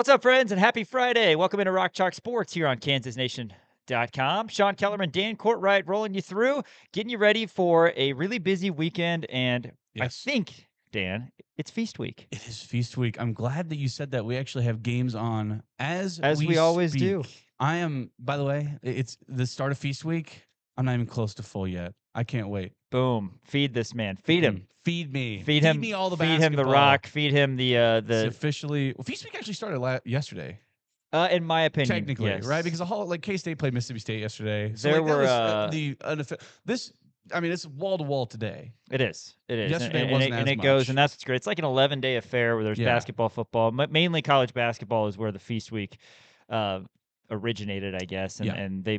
What's up, friends, and happy Friday. Welcome into Rock Chalk Sports here on KansasNation.com. Sean Kellerman, Dan Courtwright rolling you through, getting you ready for a really busy weekend. And I Yes, think, Dan, it's feast week, it is feast week. I'm glad that you said that. We actually have games on as as we we always do. speak. I am, by the way, it's the start of feast week. I'm not even close to full yet. I can't wait. Boom. Feed this man. Feed him. Feed me. Feed Feed him. me all the Feed him the basketball. rock. Feed him It's the. officially feast week actually started yesterday. In my opinion, Technically, right? yes. Because the whole like K State played Mississippi State yesterday, so There like that were. was this. I mean, it's wall to wall today. It is. It is. Yesterday And wasn't it, and as it goes, and much. that's what's great. It's like an 11-day affair where there's Yeah. basketball, football, mainly college basketball is where the feast week uh, originated, I guess, and Yeah. and they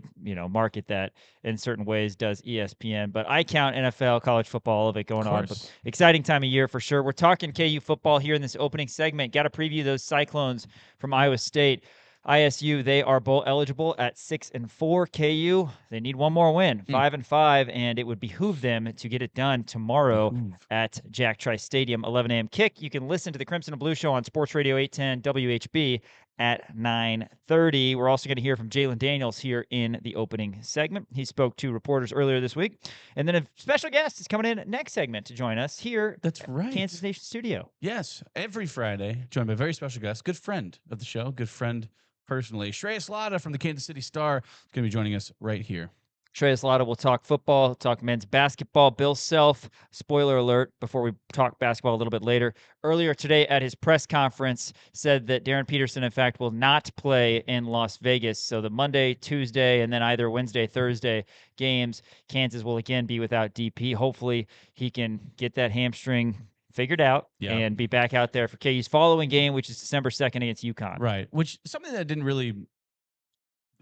market that in certain ways. Does ESPN, but I count NFL, college football, all of it going Of on. But course. exciting time of year for sure. We're talking KU football here in this opening segment. Got to preview those Cyclones from Iowa State. ISU, they are bowl eligible at 6-4. KU, they need one more win, 5-5, and it would behoove them to get it done tomorrow Behoove. at Jack Trice Stadium, 11 a.m. kick. You can listen to the Crimson and Blue Show on Sports Radio 810 WHB at 9:30. We're also going to hear from Jalon Daniels here in the opening segment. He spoke to reporters earlier this week, and then a special guest is coming in next segment to join us here. That's right. Kansas Nation Studio. Yes, every Friday, joined by a very special guest, good friend of the show, good friend personally. Shreyas Laddha from the Kansas City Star is going to be joining us right here. Shreyas Laddha will talk football, talk men's basketball. Bill Self, spoiler alert, before we talk basketball a little bit later, earlier today at his press conference said that Darren Peterson, in fact, will not play in Las Vegas. So the Monday, Tuesday, and then either Wednesday, Thursday games, Kansas will again be without DP. Hopefully he can get that hamstring figured out and be back out there for KU's following game, which is December 2nd against UConn. Right, which something that didn't really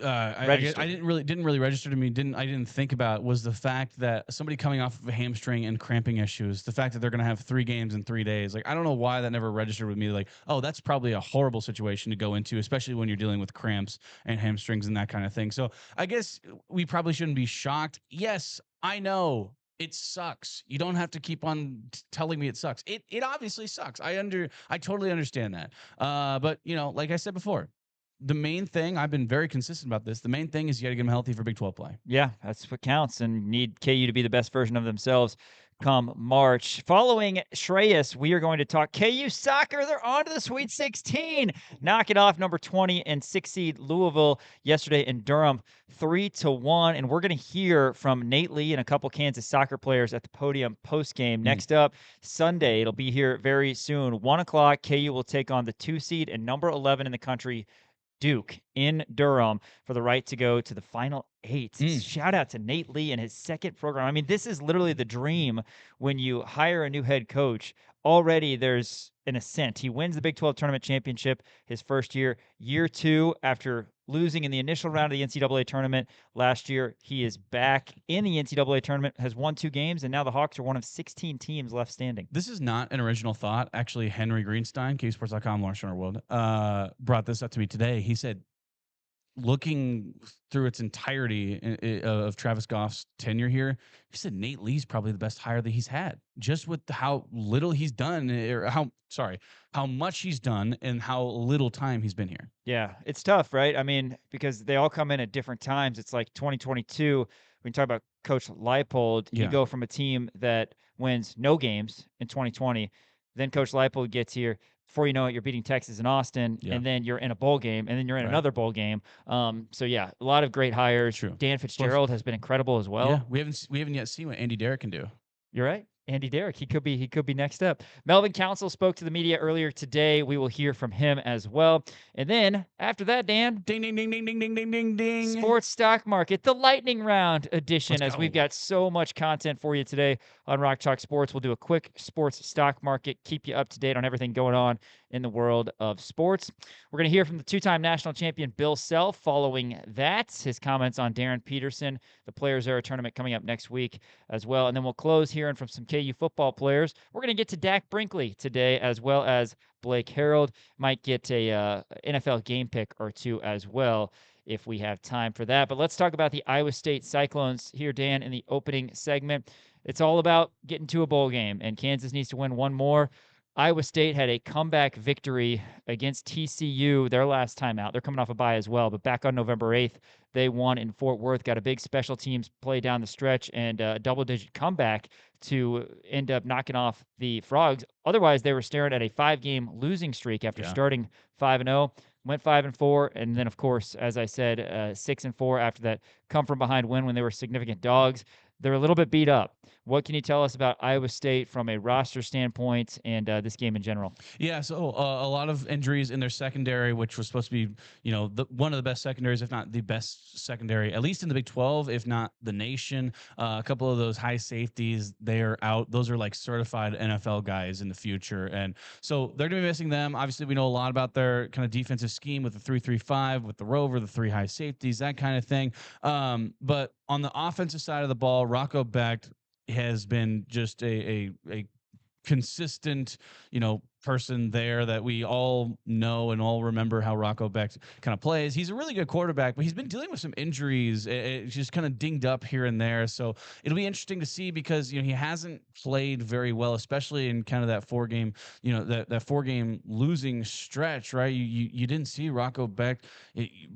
I didn't really register to me. I didn't think about was the fact that somebody coming off of a hamstring and cramping issues, the fact that they're going to have 3 games in 3 days. Like, I don't know why that never registered with me. Like, oh, that's probably a horrible situation to go into, especially when you're dealing with cramps and hamstrings and that kind of thing. So I guess we probably shouldn't be shocked. Yes, I know it sucks. You don't have to keep on telling me it sucks. It obviously sucks. I totally understand that. But like I said before, the main thing, I've been very consistent about this. The main thing is you got to get them healthy for Big 12 play. Yeah, that's what counts, and need KU to be the best version of themselves come March. Following Shreyas, we are going to talk KU soccer. They're on to the Sweet 16, knocking off number 20 and 6 seed Louisville yesterday in Durham, 3-1. And we're going to hear from Nate Lee and a couple Kansas soccer players at the podium post game. Next up, Sunday, it'll be here very soon. 1 o'clock, KU will take on the 2 seed and number 11 in the country, Duke, in Durham, for the right to go to the Final 8. Shout out to Nate Lee and his second program. I mean, this is literally the dream when you hire a new head coach. Already there's an ascent. He wins the Big 12 Tournament Championship his first year. Year 2, after losing in the initial round of the NCAA Tournament last year, he is back in the NCAA Tournament, has won 2 games, and now the Hawks are one of 16 teams left standing. This is not an original thought. Actually, Henry Greenstein, KSports.com, Lawrence Turner World, brought this up to me today. He said, looking through its entirety of Travis Goff's tenure here, he said Nate Lee's probably the best hire that he's had, just with how little he's done, or how much he's done and how little time he's been here. Yeah, it's tough, right? I mean, because they all come in at different times. It's like 2022, when you talk about Coach Leipold, you go from a team that wins no games in 2020, then Coach Leipold gets here. Before you know it, you're beating Texas and Austin, and then you're in a bowl game, and then you're in another bowl game. So yeah, a lot of great hires. True. Dan Fitzgerald has been incredible as well. Yeah, we haven't yet seen what Andy Derrick can do. You're right. Andy Derrick, he could be next up. Melvin Council spoke to the media earlier today. We will hear from him as well. And then after that, Dan, ding ding ding ding ding ding ding ding ding. Sports Stock Market, the lightning round edition, as we've got so much content for you today on Rock Chalk Sports. We'll do a quick sports stock market, keep you up to date on everything going on in the world of sports. We're going to hear from the 2-time national champion Bill Self following that, his comments on Darren Peterson, the Players Era tournament coming up next week as well. And then we'll close hearing from some KU football players. We're going to get to Dak Brinkley today, as well as Blake Harold. Might get a NFL game pick or two as well if we have time for that. But let's talk about the Iowa State Cyclones here, Dan, in the opening segment. It's all about getting to a bowl game, and Kansas needs to win one more. Iowa State had a comeback victory against TCU their last time out. They're coming off a bye as well, but back on November 8th, they won in Fort Worth, got a big special teams play down the stretch and a double-digit comeback to end up knocking off the Frogs. Otherwise, they were staring at a 5-game losing streak after starting 5-0, went 5-4, and then, of course, as I said, 6-4 after that come-from-behind win when they were significant dogs. They're a little bit beat up. What can you tell us about Iowa State from a roster standpoint and this game in general? Yeah, so a lot of injuries in their secondary, which was supposed to be, one of the best secondaries, if not the best secondary, at least in the Big 12, if not the nation. A couple of those high safeties, they are out. Those are like certified NFL guys in the future, and so they're going to be missing them. Obviously, we know a lot about their kind of defensive scheme with the 3-3-5, with the rover, the 3 high safeties, that kind of thing. But on the offensive side of the ball, Rocco Becht has been just a consistent, person there that we all know and all remember how Rocco Becht kind of plays. He's a really good quarterback, but he's been dealing with some injuries. It's just kind of dinged up here and there. So it'll be interesting to see because, he hasn't played very well, especially in kind of that 4-game, that 4-game losing stretch, right? You didn't see Rocco Becht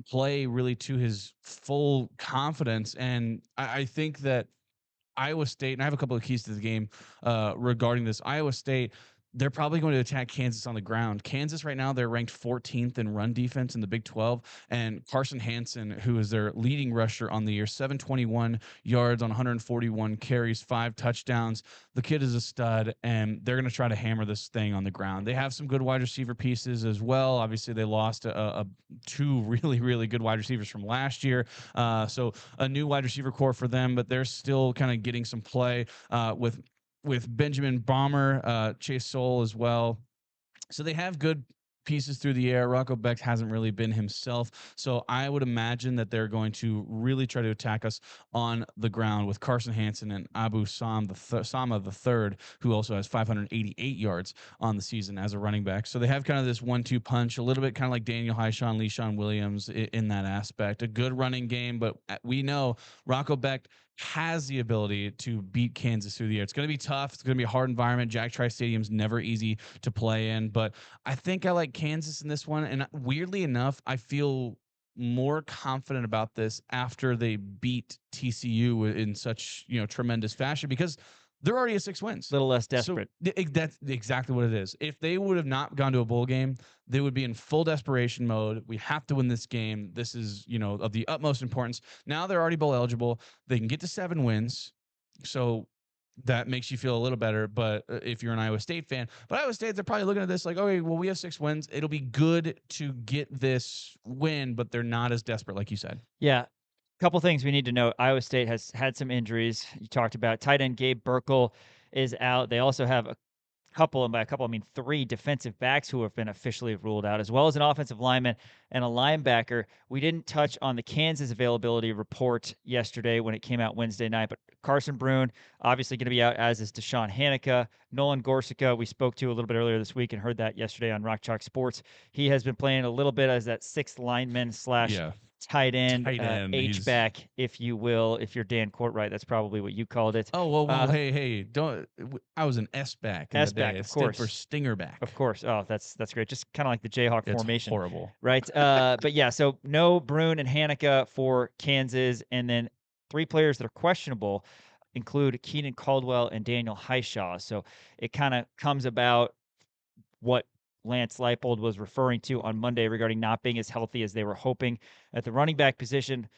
play really to his full confidence. And I think that Iowa State, and I have a couple of keys to the game regarding this. Iowa State, they're probably going to attack Kansas on the ground. Kansas right now, they're ranked 14th in run defense in the Big 12. And Carson Hansen, who is their leading rusher on the year, 721 yards on 141 carries, 5 touchdowns. The kid is a stud, and they're going to try to hammer this thing on the ground. They have some good wide receiver pieces as well. Obviously, they lost 2 really, really good wide receivers from last year. So a new wide receiver core for them, but they're still kind of getting some play with Benjamin Bomber, Chase Soul as well. So they have good pieces through the air. Rocco Becht hasn't really been himself. So I would imagine that they're going to really try to attack us on the ground with Carson Hansen and Abu Sama the third, who also has 588 yards on the season as a running back. So they have kind of this 1-2 punch, a little bit kind of like Daniel Highshawn, Le'Shawn Williams in that aspect. A good running game, but we know Rocco Becht has the ability to beat Kansas through the air. It's going to be tough. It's going to be a hard environment. Jack Trice Stadium's never easy to play in, but I think I like Kansas in this one. And weirdly enough, I feel more confident about this after they beat TCU in such, tremendous fashion because they're already at 6 wins. A little less desperate. So that's exactly what it is. If they would have not gone to a bowl game, they would be in full desperation mode. We have to win this game. This is, of the utmost importance. Now they're already bowl eligible. They can get to 7 wins. So that makes you feel a little better. But if you're an Iowa State fan, but Iowa State, they're probably looking at this like, okay, well, we have 6 wins. It'll be good to get this win, but they're not as desperate, like you said. Yeah. Couple things we need to know. Iowa State has had some injuries. You talked about tight end Gabe Burkle is out. They also have a couple, and by a couple I mean 3 defensive backs who have been officially ruled out, as well as an offensive lineman and a linebacker. We didn't touch on the Kansas availability report yesterday when it came out Wednesday night, but Carson Brune obviously going to be out, as is Deshaun Hanukkah. Nolan Gorsica, we spoke to a little bit earlier this week and heard that yesterday on Rock Chalk Sports. He has been playing a little bit as that 6th lineman slash tight end, H-back, if you will. If you're Dan Courtwright, that's probably what you called it. Oh, well, hey, don't. I was an S-back. S-back, of course. For stinger back. Of course. Oh, that's great. Just kind of like the Jayhawk formation. Horrible. Right? But yeah, so no Brune and Hanukkah for Kansas, and then 3 players that are questionable include Keenan Caldwell and Daniel Highshaw. So it kind of comes about what Lance Leipold was referring to on Monday regarding not being as healthy as they were hoping at the running back position.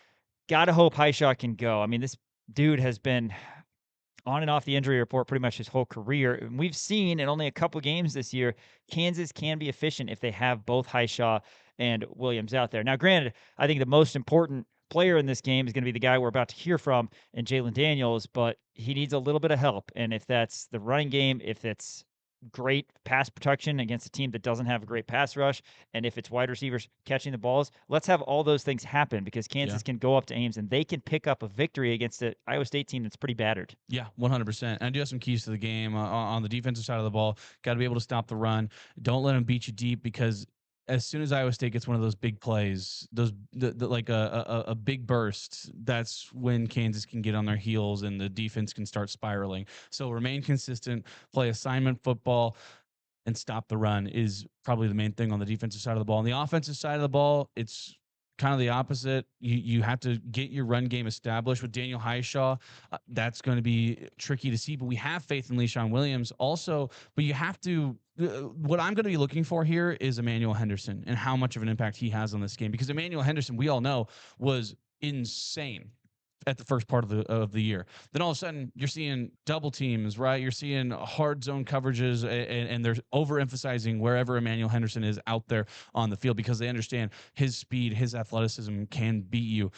Gotta hope Highshaw can go. I mean, this dude has been on and off the injury report pretty much his whole career. And we've seen in only a couple games this year, Kansas can be efficient if they have both Highshaw and Williams out there. Now, granted, I think the most important player in this game is going to be the guy we're about to hear from in Jalon Daniels, but he needs a little bit of help. And if that's the running game, if it's great pass protection against a team that doesn't have a great pass rush, and if it's wide receivers catching the balls, let's have all those things happen because Kansas can go up to Ames and they can pick up a victory against an Iowa State team that's pretty battered. Yeah, 100%. And I do have some keys to the game on the defensive side of the ball. Got to be able to stop the run. Don't let them beat you deep because as soon as Iowa State gets one of those big plays, like a big burst, that's when Kansas can get on their heels and the defense can start spiraling. So remain consistent, play assignment football. and stop the run is probably the main thing on the defensive side of the ball. On the offensive side of the ball, it's kind of the opposite. You have to get your run game established with Daniel Highshaw. That's going to be tricky to see, but we have faith in LeSean Williams also. But you have to. What I'm going to be looking for here is Emmanuel Henderson and how much of an impact he has on this game, because Emmanuel Henderson, we all know, was insane at the first part of the year. Then all of a sudden you're seeing double teams, right? You're seeing hard zone coverages, and they're overemphasizing wherever Emmanuel Henderson is out there on the field, because they understand his speed, his athleticism can beat you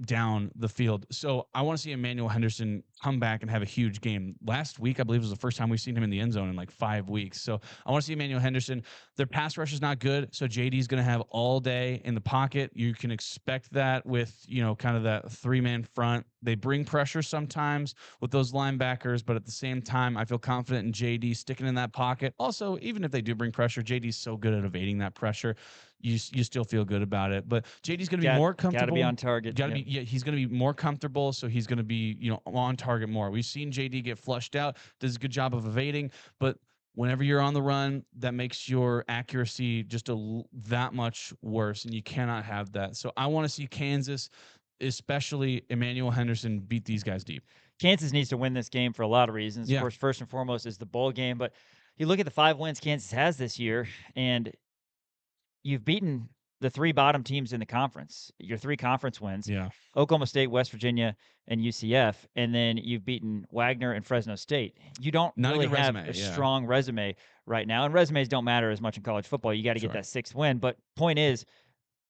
down the field. So I want to see Emmanuel Henderson come back and have a huge game. Last week, I believe, was the first time we've seen him in the end zone in like 5 weeks. So I want to see Emmanuel Henderson. Their pass rush is not good, so JD's going to have all day in the pocket. You can expect that with, kind of that three-man front. They bring pressure sometimes with those linebackers, but at the same time, I feel confident in JD sticking in that pocket. Also, even if they do bring pressure, JD's so good at evading that pressure. You still feel good about it. But JD's going to be more comfortable. Got to be on target. He's going to be more comfortable, so he's going to be, on target more. We've seen JD get flushed out, does a good job of evading, but whenever you're on the run, that makes your accuracy just that much worse, and you cannot have that. So I want to see Kansas, especially Emmanuel Henderson, beat these guys deep. Kansas needs to win this game for a lot of reasons. Yeah. Of course, first and foremost is the bowl game, but you look at the 5 wins Kansas has this year, and you've beaten the 3 bottom teams in the conference, your 3 conference wins, Oklahoma State, West Virginia, and UCF, and then you've beaten Wagner and Fresno State. You don't really have a strong resume right now, and resumes don't matter as much in college football. You got to get that 6th win, but point is,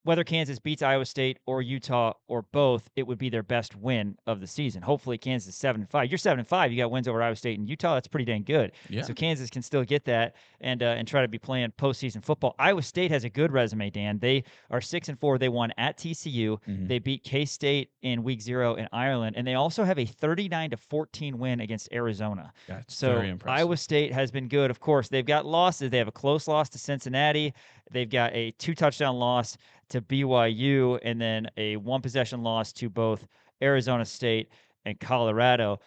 whether Kansas beats Iowa State or Utah or both, it would be their best win of the season. Hopefully Kansas is 7-5. You're 7-5. You got wins over Iowa State and Utah. That's pretty dang good. Yeah. So Kansas can still get that and try to be playing postseason football. Iowa State has a good resume, Dan. They are 6-4. They won at TCU. Mm-hmm. They beat K-State in week 0 in Ireland, and they also have a 39-14 win against Arizona. That's very impressive. Iowa State has been good. Of course, they've got losses. They have a close loss to Cincinnati. They've got a 2-touchdown loss to BYU, and then a 1-possession loss to both Arizona State and Colorado,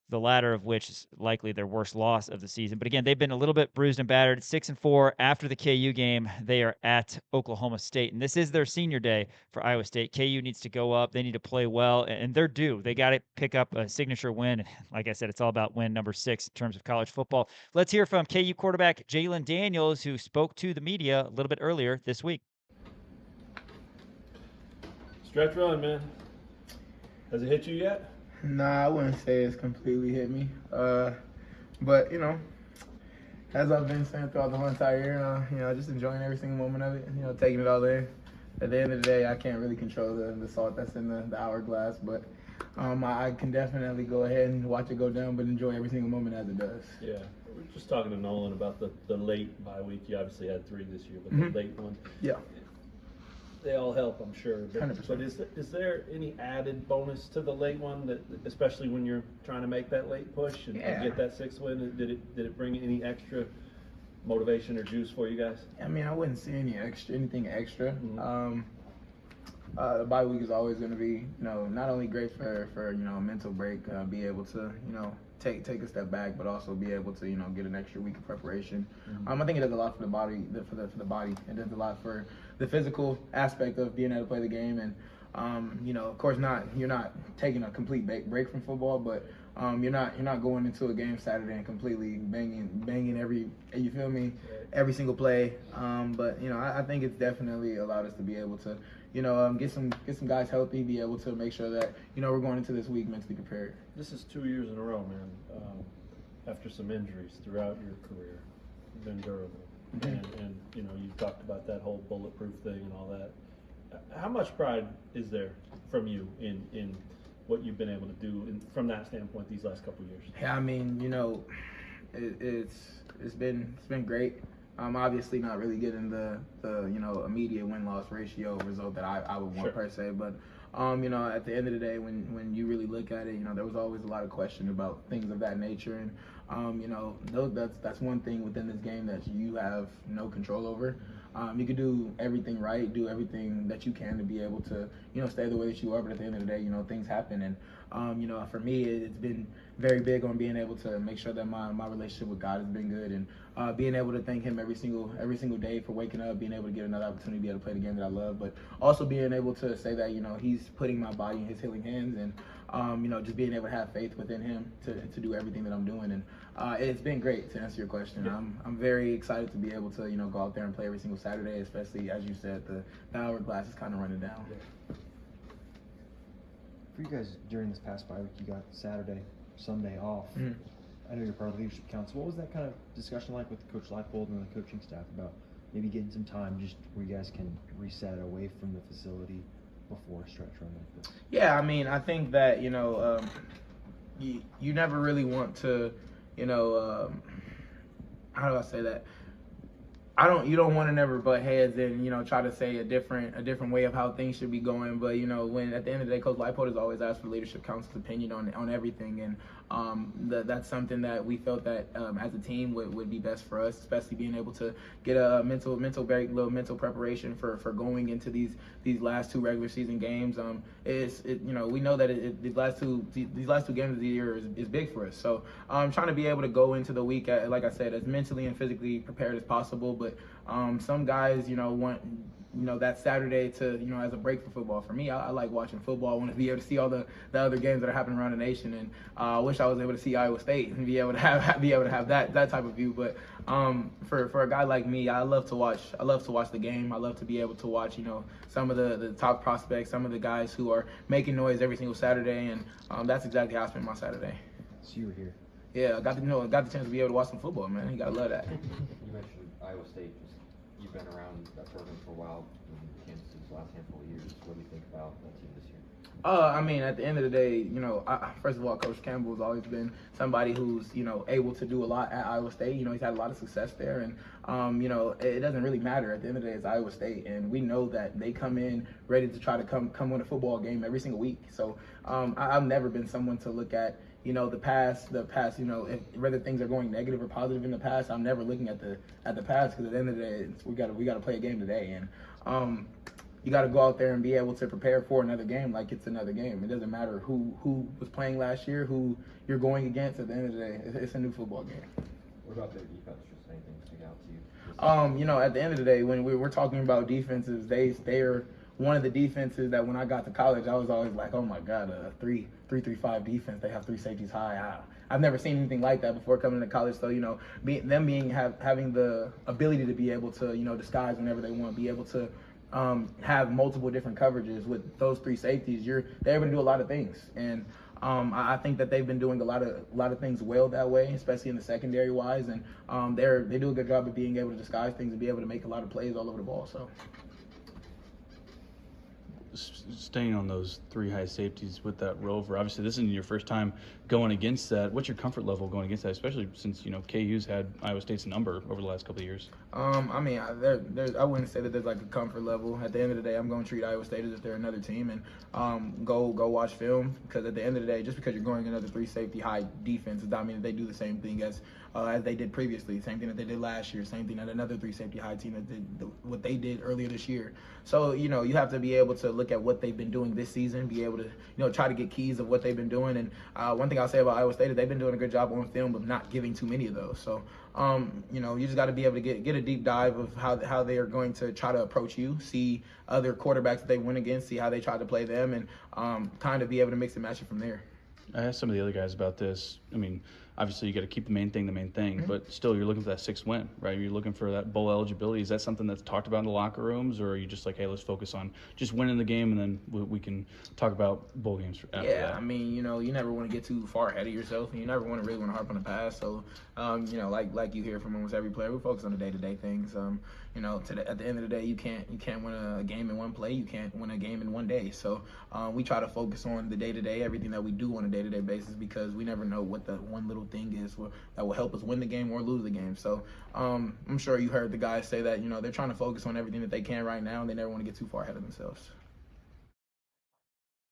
the latter of which is likely their worst loss of the season. But again, they've been a little bit bruised and battered. 6-4 after the KU game. They are at Oklahoma State, and this is their senior day for Iowa State. KU needs to go up. They need to play well, and they're due. They got to pick up a signature win. And like I said, it's all about win number 6 in terms of college football. Let's hear from KU quarterback Jalon Daniels, who spoke to the media a little bit earlier this week. Stretch run, man. Has it hit you yet? Nah, I wouldn't say it's completely hit me. But, as I've been saying throughout the whole entire year, just enjoying every single moment of it, taking it all in. At the end of the day, I can't really control the salt that's in the hourglass, but I can definitely go ahead and watch it go down, but enjoy every single moment as it does. Yeah. We're just talking to Nolan about the late bye week. You obviously had 3 this year, but the late one. Yeah. They all help, I'm sure. But 100%. But is there any added bonus to the late one, that especially when you're trying to make that late push and get that 6th win? Did it bring any extra motivation or juice for you guys? I mean, I wouldn't see anything extra. Mm-hmm. The bye week is always going to be, not only great for a mental break, be able to, take a step back, but also be able to, get an extra week of preparation. Mm-hmm. I think it does a lot for the body, for the body. It does a lot for the physical aspect of being able to play the game. And, of course, you're not taking a complete break from football, but you're not going into a game Saturday and completely banging every single play. But I think it's definitely allowed us to be able to, get some guys healthy, be able to make sure that we're going into this week mentally prepared. This is 2 years in a row, man. After some injuries throughout your career, you've been durable, and you've talked about that whole bulletproof thing and all that. How much pride is there from you in what you've been able to do from that standpoint these last couple of years? Yeah, I mean, it's been great. Obviously not really getting the immediate win-loss ratio result that I would want per se, but at the end of the day, when you really look at it, there was always a lot of question about things of that nature, and that's one thing within this game that you have no control over. you can do everything right, do everything that you can to be able to, stay the way that you are. But at the end of the day, things happen. And, for me, it's been very big on being able to make sure that my relationship with God has been good, and being able to thank Him every single day for waking up, being able to get another opportunity to be able to play the game that I love, but also being able to say that, He's putting my body in His healing hands, and just being able to have faith within Him to do everything that I'm doing. And it's been great, to answer your question. I'm very excited to be able to, go out there and play every single Saturday, especially, as you said, the hourglass is kind of running down. For you guys, during this past bye week, you got Saturday, Sunday off. Mm-hmm. I know you're part of the leadership council. What was that kind of discussion like with Coach Leipold and the coaching staff about maybe getting some time just where you guys can reset away from the facility before a stretch run like this? Yeah, I mean, I think that, you never really want to, how do I say that? You don't want to never butt heads and, try to say a different way of how things should be going. But, when at the end of the day, Coach Leipold has always asked for leadership council's opinion on everything. And that's something that we felt that as a team would be best for us, especially being able to get a mental break, little mental preparation for going into these last two regular season games. We know that these last two games of the year is big for us. So trying to be able to go into the week, like I said, as mentally and physically prepared as possible. But some guys, want that Saturday to, as a break for football. For me, I like watching football. I want to be able to see all the other games that are happening around the nation, and I wish I was able to see Iowa State and be able to have that type of view. But for a guy like me, I love to watch the game. I love to be able to watch, some of the top prospects, some of the guys who are making noise every single Saturday, and that's exactly how I spent my Saturday. So you were here. Yeah, I got the chance to be able to watch some football, man. You gotta love that. You mentioned Iowa State. You've been around that program for a while, in Kansas the last handful of years. What do you think about that team this year? I mean, at the end of the day, first of all, Coach Campbell has always been somebody who's, able to do a lot at Iowa State. He's had a lot of success there, and, it doesn't really matter. At the end of the day, it's Iowa State, and we know that they come in ready to try to come win a football game every single week. So I've never been someone to look at, the past, if whether things are going negative or positive in the past. I'm never looking at the past, because at the end of the day, we got to play a game today, and you got to go out there and be able to prepare for another game like it's another game. It doesn't matter who was playing last year, who you're going against. At the end of the day, it's a new football game. What about their defense? Just anything stick out to you? At the end of the day, when we're talking about defenses, they're one of the defenses that when I got to college, I was always like, oh my God, a 3-3-5 defense. They have three safeties high. I've never seen anything like that before coming to college. So, having the ability to be able to, disguise whenever they want, be able to have multiple different coverages with those three safeties, they're able to do a lot of things. And I think that they've been doing a lot of things well that way, especially in the secondary wise. And they do a good job of being able to disguise things and be able to make a lot of plays all over the ball. So. Staying on those three high safeties with that rover, obviously this isn't your first time going against that. What's your comfort level going against that, especially since KU's had Iowa State's number over the last couple of years? I mean, I wouldn't say that there's like a comfort level. At the end of the day, I'm going to treat Iowa State as if they're another team, and go watch film, because at the end of the day, just because you're going another three safety high defense does not mean that they do the same thing as they did previously, same thing that they did last year, same thing that another three safety high team that did what they did earlier this year. So you have to be able to look at what they've been doing this season, be able to try to get keys of what they've been doing. And one thing I'll say about Iowa State is they've been doing a good job on film of not giving too many of those. So you just got to be able to get a deep dive of how they are going to try to approach you, see other quarterbacks that they went against, see how they try to play them, and kind of be able to mix and match it from there. I asked some of the other guys about this. I mean, obviously you got to keep the main thing, mm-hmm. But still you're looking for that sixth win, right? You're looking for that bowl eligibility. Is that something that's talked about in the locker rooms, or are you just like, hey, let's focus on just winning the game, and then we can talk about bowl games after that? I mean, you never want to get too far ahead of yourself, and you never want to harp on the past. So, like you hear from almost every player, we focus on the day-to-day things. At the end of the day, you can't win a game in one play. You can't win a game in one day. So we try to focus on the day-to-day, everything that we do on a day-to-day basis, because we never know what the one little thing is that will help us win the game or lose the game. So I'm sure you heard the guys say that, they're trying to focus on everything that they can right now, and they never want to get too far ahead of themselves.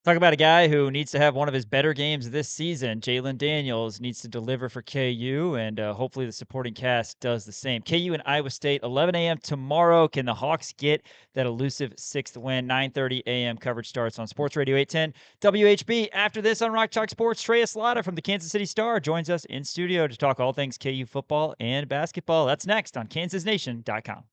Talk about a guy who needs to have one of his better games this season. Jalon Daniels needs to deliver for KU, and hopefully the supporting cast does the same. KU and Iowa State, 11 a.m. tomorrow. Can the Hawks get that elusive 6th win? 9:30 a.m. coverage starts on Sports Radio 810 WHB. After this on Rock Chalk Sports, Shreyas Laddha from the Kansas City Star joins us in studio to talk all things KU football and basketball. That's next on KansasNation.com.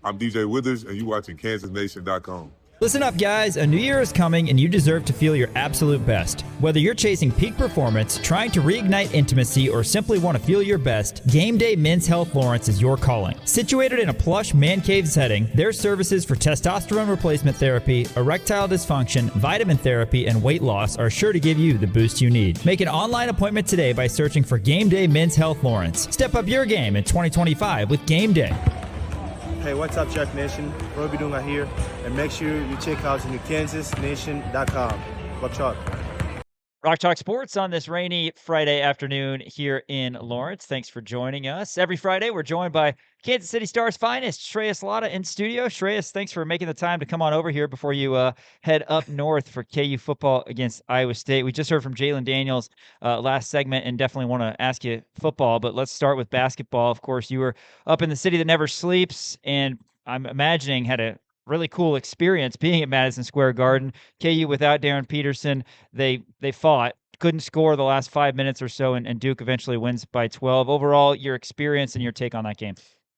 I'm DJ Withers, and you're watching KansasNation.com. Listen up, guys. A new year is coming, and you deserve to feel your absolute best. Whether you're chasing peak performance, trying to reignite intimacy, or simply want to feel your best, Game Day Men's Health Lawrence is your calling. Situated in a plush man cave setting, their services for testosterone replacement therapy, erectile dysfunction, vitamin therapy, and weight loss are sure to give you the boost you need. Make an online appointment today by searching for Game Day Men's Health Lawrence. Step up your game in 2025 with Game Day. Hey, what's up, Jack Nation? Roby Dunga here, and make sure you check out the KansasNation.com. Rock Chalk. Rock Chalk Sports on this rainy Friday afternoon here in Lawrence. Thanks for joining us. Every Friday, we're joined by Kansas City Star's finest, Shreyas Laddha, in studio. Shreyas, thanks for making the time to come on over here before you head up north for KU football against Iowa State. We just heard from Jalon Daniels last segment and definitely want to ask you football, but let's start with basketball. Of course, you were up in the city that never sleeps, and I'm imagining had a really cool experience being at Madison Square Garden. KU without Darren Peterson, they fought, couldn't score the last 5 minutes or so, and Duke eventually wins by 12. Overall, your experience and your take on that game.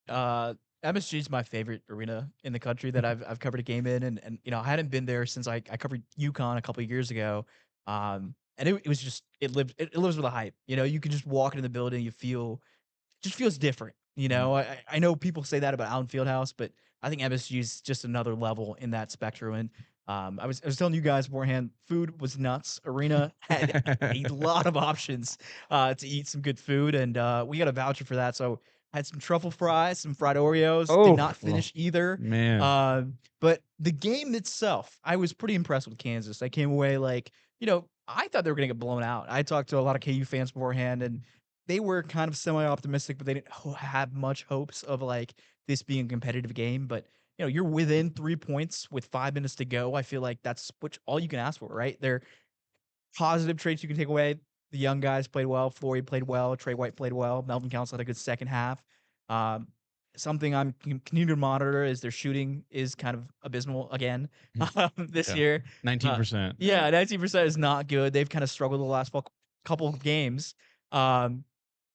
MSG is my favorite arena in the country that I've covered a game in, and you know I hadn't been there since I covered UConn a couple of years ago, and it was just it lives with a hype. You know, you can just walk into the building, you feel it just feels different. You know, I know people say that about Allen Fieldhouse, but I think MSG is just another level in that spectrum. And I was telling you guys beforehand, food was nuts. Arena had a lot of options to eat some good food, and we got a voucher for that. So I had some truffle fries, some fried Oreos. Did not finish either. Man. But the game itself, I was pretty impressed with Kansas. I came away like, you know, I thought they were going to get blown out. I talked to a lot of KU fans beforehand, and they were kind of semi-optimistic, but they didn't have much hopes of like this being a competitive game. But you know, you're within 3 points with 5 minutes to go. I feel like that's all you can ask for, right? They're positive traits you can take away. The young guys played well. Flory played well. Trey White played well. Melvin Council had a good second half. Something I'm continuing to monitor is their shooting is kind of abysmal again this year. 19%. Yeah, 19% is not good. They've kind of struggled the last couple of games.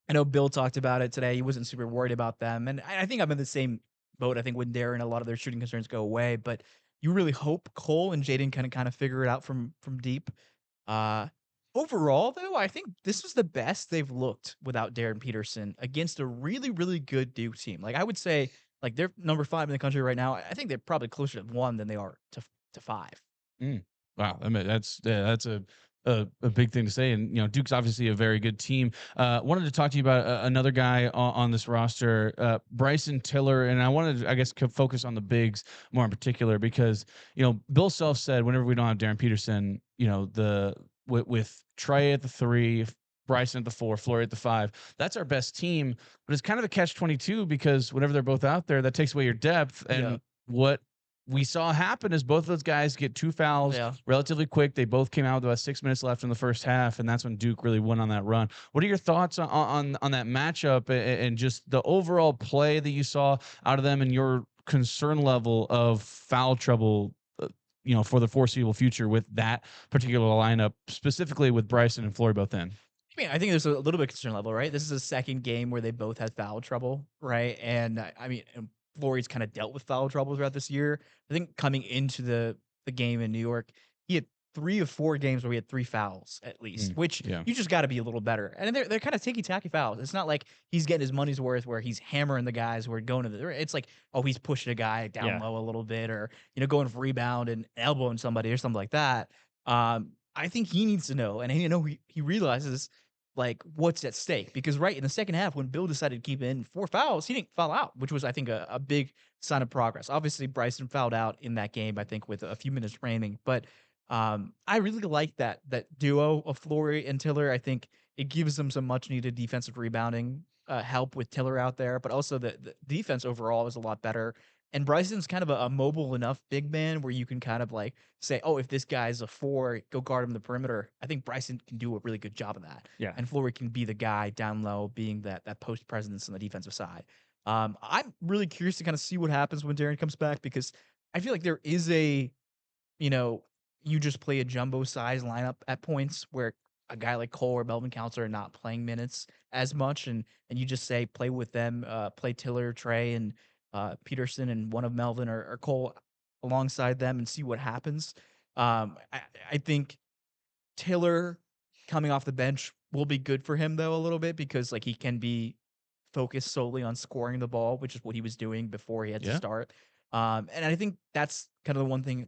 I know Bill talked about it today. He wasn't super worried about them. And I think I'm in the same boat. I think when Darren, a lot of their shooting concerns go away. But you really hope Cole and Jaden can kind of figure it out from deep. Overall, though, I think this was the best they've looked without Darren Peterson against a really, really good Duke team. Like, I would say, like, they're number 5 in the country right now. I think they're probably closer to 1 than they are to 5. Wow. I mean, that's a big thing to say. And, you know, Duke's obviously a very good team. Wanted to talk to you about another guy on this roster, Bryson Tiller. And I wanted to, I guess, focus on the bigs more in particular because, you know, Bill Self said whenever we don't have Darren Peterson, you know, with Trey at the 3, Bryson at the 4, Flory at the 5, that's our best team. But it's kind of a catch-22 because whenever they're both out there, that takes away your depth. And what we saw happen is both of those guys get 2 fouls relatively quick. They both came out with about 6 minutes left in the first half, and that's when Duke really went on that run. What are your thoughts on that matchup and just the overall play that you saw out of them and your concern level of foul trouble, you know, for the foreseeable future with that particular lineup, specifically with Bryson and Flory both in? I mean, I think there's a little bit of concern level, right? This is a second game where they both had foul trouble, right? And I mean, Flory's kind of dealt with foul trouble throughout this year. I think coming into the game in New York, he had 3 of 4 games where he had 3 fouls at least, which you just got to be a little better. And they're kind of ticky-tacky fouls. It's not like he's getting his money's worth where he's hammering the guys who are going to it's like, oh, he's pushing a guy down low a little bit or, you know, going for rebound and elbowing somebody or something like that. I think he needs to know, and he realizes like what's at stake, because right in the second half when Bill decided to keep in 4 fouls, he didn't foul out, which was I think a big sign of progress. Obviously Bryson fouled out in that game, I think with a few minutes remaining, but I really like that duo of Flory and Tiller. I think it gives them some much needed defensive rebounding help with Tiller out there, but also the defense overall is a lot better. And Bryson's kind of a mobile enough big man where you can kind of like say, oh, if this guy's a 4, go guard him the perimeter. I think Bryson can do a really good job of that. Yeah. And Flory can be the guy down low, being that post presence on the defensive side. I'm really curious to kind of see what happens when Darren comes back, because I feel like there is you just play a jumbo size lineup at points where a guy like Cole or Melvin Counselor are not playing minutes as much, and you just say play with them, play Tiller, Trey, and Peterson, and one of Melvin or Cole alongside them, and see what happens. I think Tiller coming off the bench will be good for him though a little bit, because like he can be focused solely on scoring the ball, which is what he was doing before he had to start. And I think that's kind of the one thing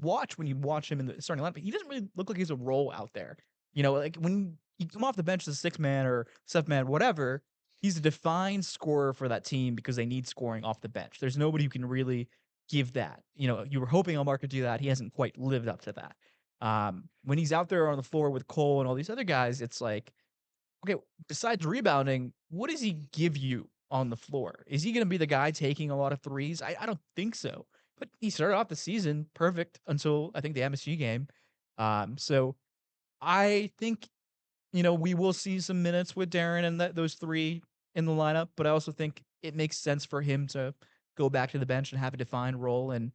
watch when you watch him in the starting lineup. He doesn't really look like he's a role out there. Like when you come off the bench as a 6-man or 7-man, whatever, he's a defined scorer for that team because they need scoring off the bench. There's nobody who can really give that. You were hoping Omar could do that. He hasn't quite lived up to that. When he's out there on the floor with Cole and all these other guys, it's like, okay, besides rebounding, what does he give you on the floor? Is he going to be the guy taking a lot of threes? I don't think so. But he started off the season perfect until I think the MSU game. So I think, we will see some minutes with Darren and those 3 in the lineup. But I also think it makes sense for him to go back to the bench and have a defined role and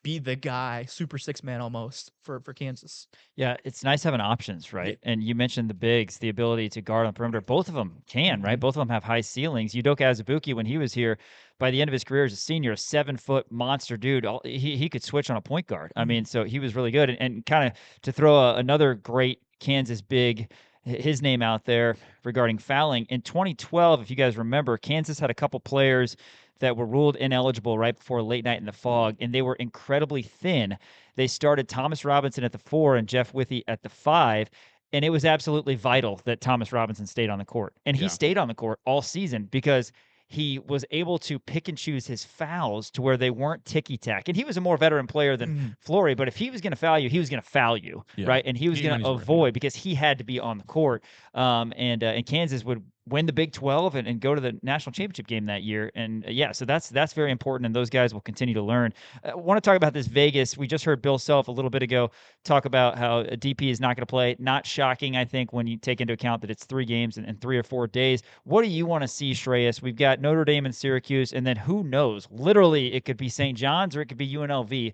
be the guy, super 6-man almost for Kansas. Yeah, it's nice having options, right? Yeah. And you mentioned the bigs, the ability to guard on the perimeter. Both of them can, right? Both of them have high ceilings. Udoka Azubuike, when he was here, by the end of his career as a senior, a 7-foot monster dude. He could switch on a point guard. I mean, so he was really good. And kind of to throw another great Kansas big, his name out there regarding fouling. In 2012, if you guys remember, Kansas had a couple players that were ruled ineligible right before late night in the fog, and they were incredibly thin. They started Thomas Robinson at the 4 and Jeff Withey at the 5, and it was absolutely vital that Thomas Robinson stayed on the court. And he stayed on the court all season because he was able to pick and choose his fouls to where they weren't ticky-tack. And he was a more veteran player than Flory, but if he was going to foul you, he was going to foul you, right? And he was going to avoid because he had to be on the court. And Kansas would win the Big 12 and go to the national championship game that year. And so that's very important, and those guys will continue to learn. I want to talk about this Vegas. We just heard Bill Self a little bit ago talk about how a DP is not going to play. Not shocking, I think, when you take into account that it's 3 games in 3 or 4 days. What do you want to see, Shreyas? We've got Notre Dame and Syracuse, and then who knows? Literally, it could be St. John's or it could be UNLV.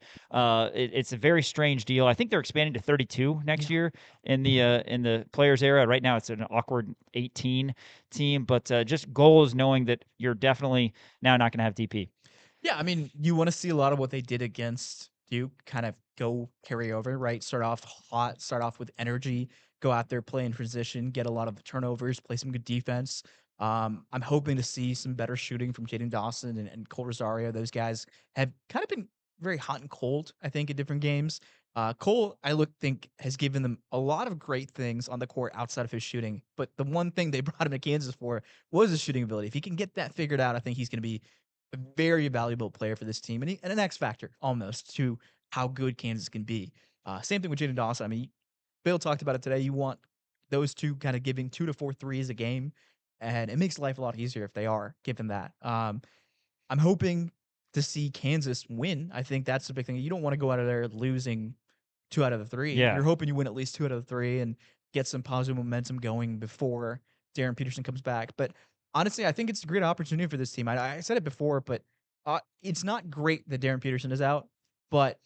It's a very strange deal. I think they're expanding to 32 next year in the players era. Right now, it's an awkward 18 team, but just goals knowing that you're definitely now not going to have DP. Yeah, I mean, you want to see a lot of what they did against Duke kind of go carry over, right? Start off hot, start off with energy, go out there, play in transition, get a lot of turnovers, play some good defense. I'm hoping to see some better shooting from Jaden Dawson and Cole Rosario. Those guys have kind of been very hot and cold, I think, in different games. Cole, I think, has given them a lot of great things on the court outside of his shooting. But the one thing they brought him to Kansas for was his shooting ability. If he can get that figured out, I think he's going to be a very valuable player for this team and an X factor almost to how good Kansas can be. Same thing with Jaden Dawson. I mean, Bill talked about it today. You want those two kind of giving 2 to 4 threes a game, and it makes life a lot easier if they are given that. I'm hoping to see Kansas win. I think that's the big thing. You don't want to go out of there losing 2 out of the 3. Yeah. You're hoping you win at least 2 out of the 3 and get some positive momentum going before Darren Peterson comes back. But honestly, I think it's a great opportunity for this team. I said it before, but it's not great that Darren Peterson is out, but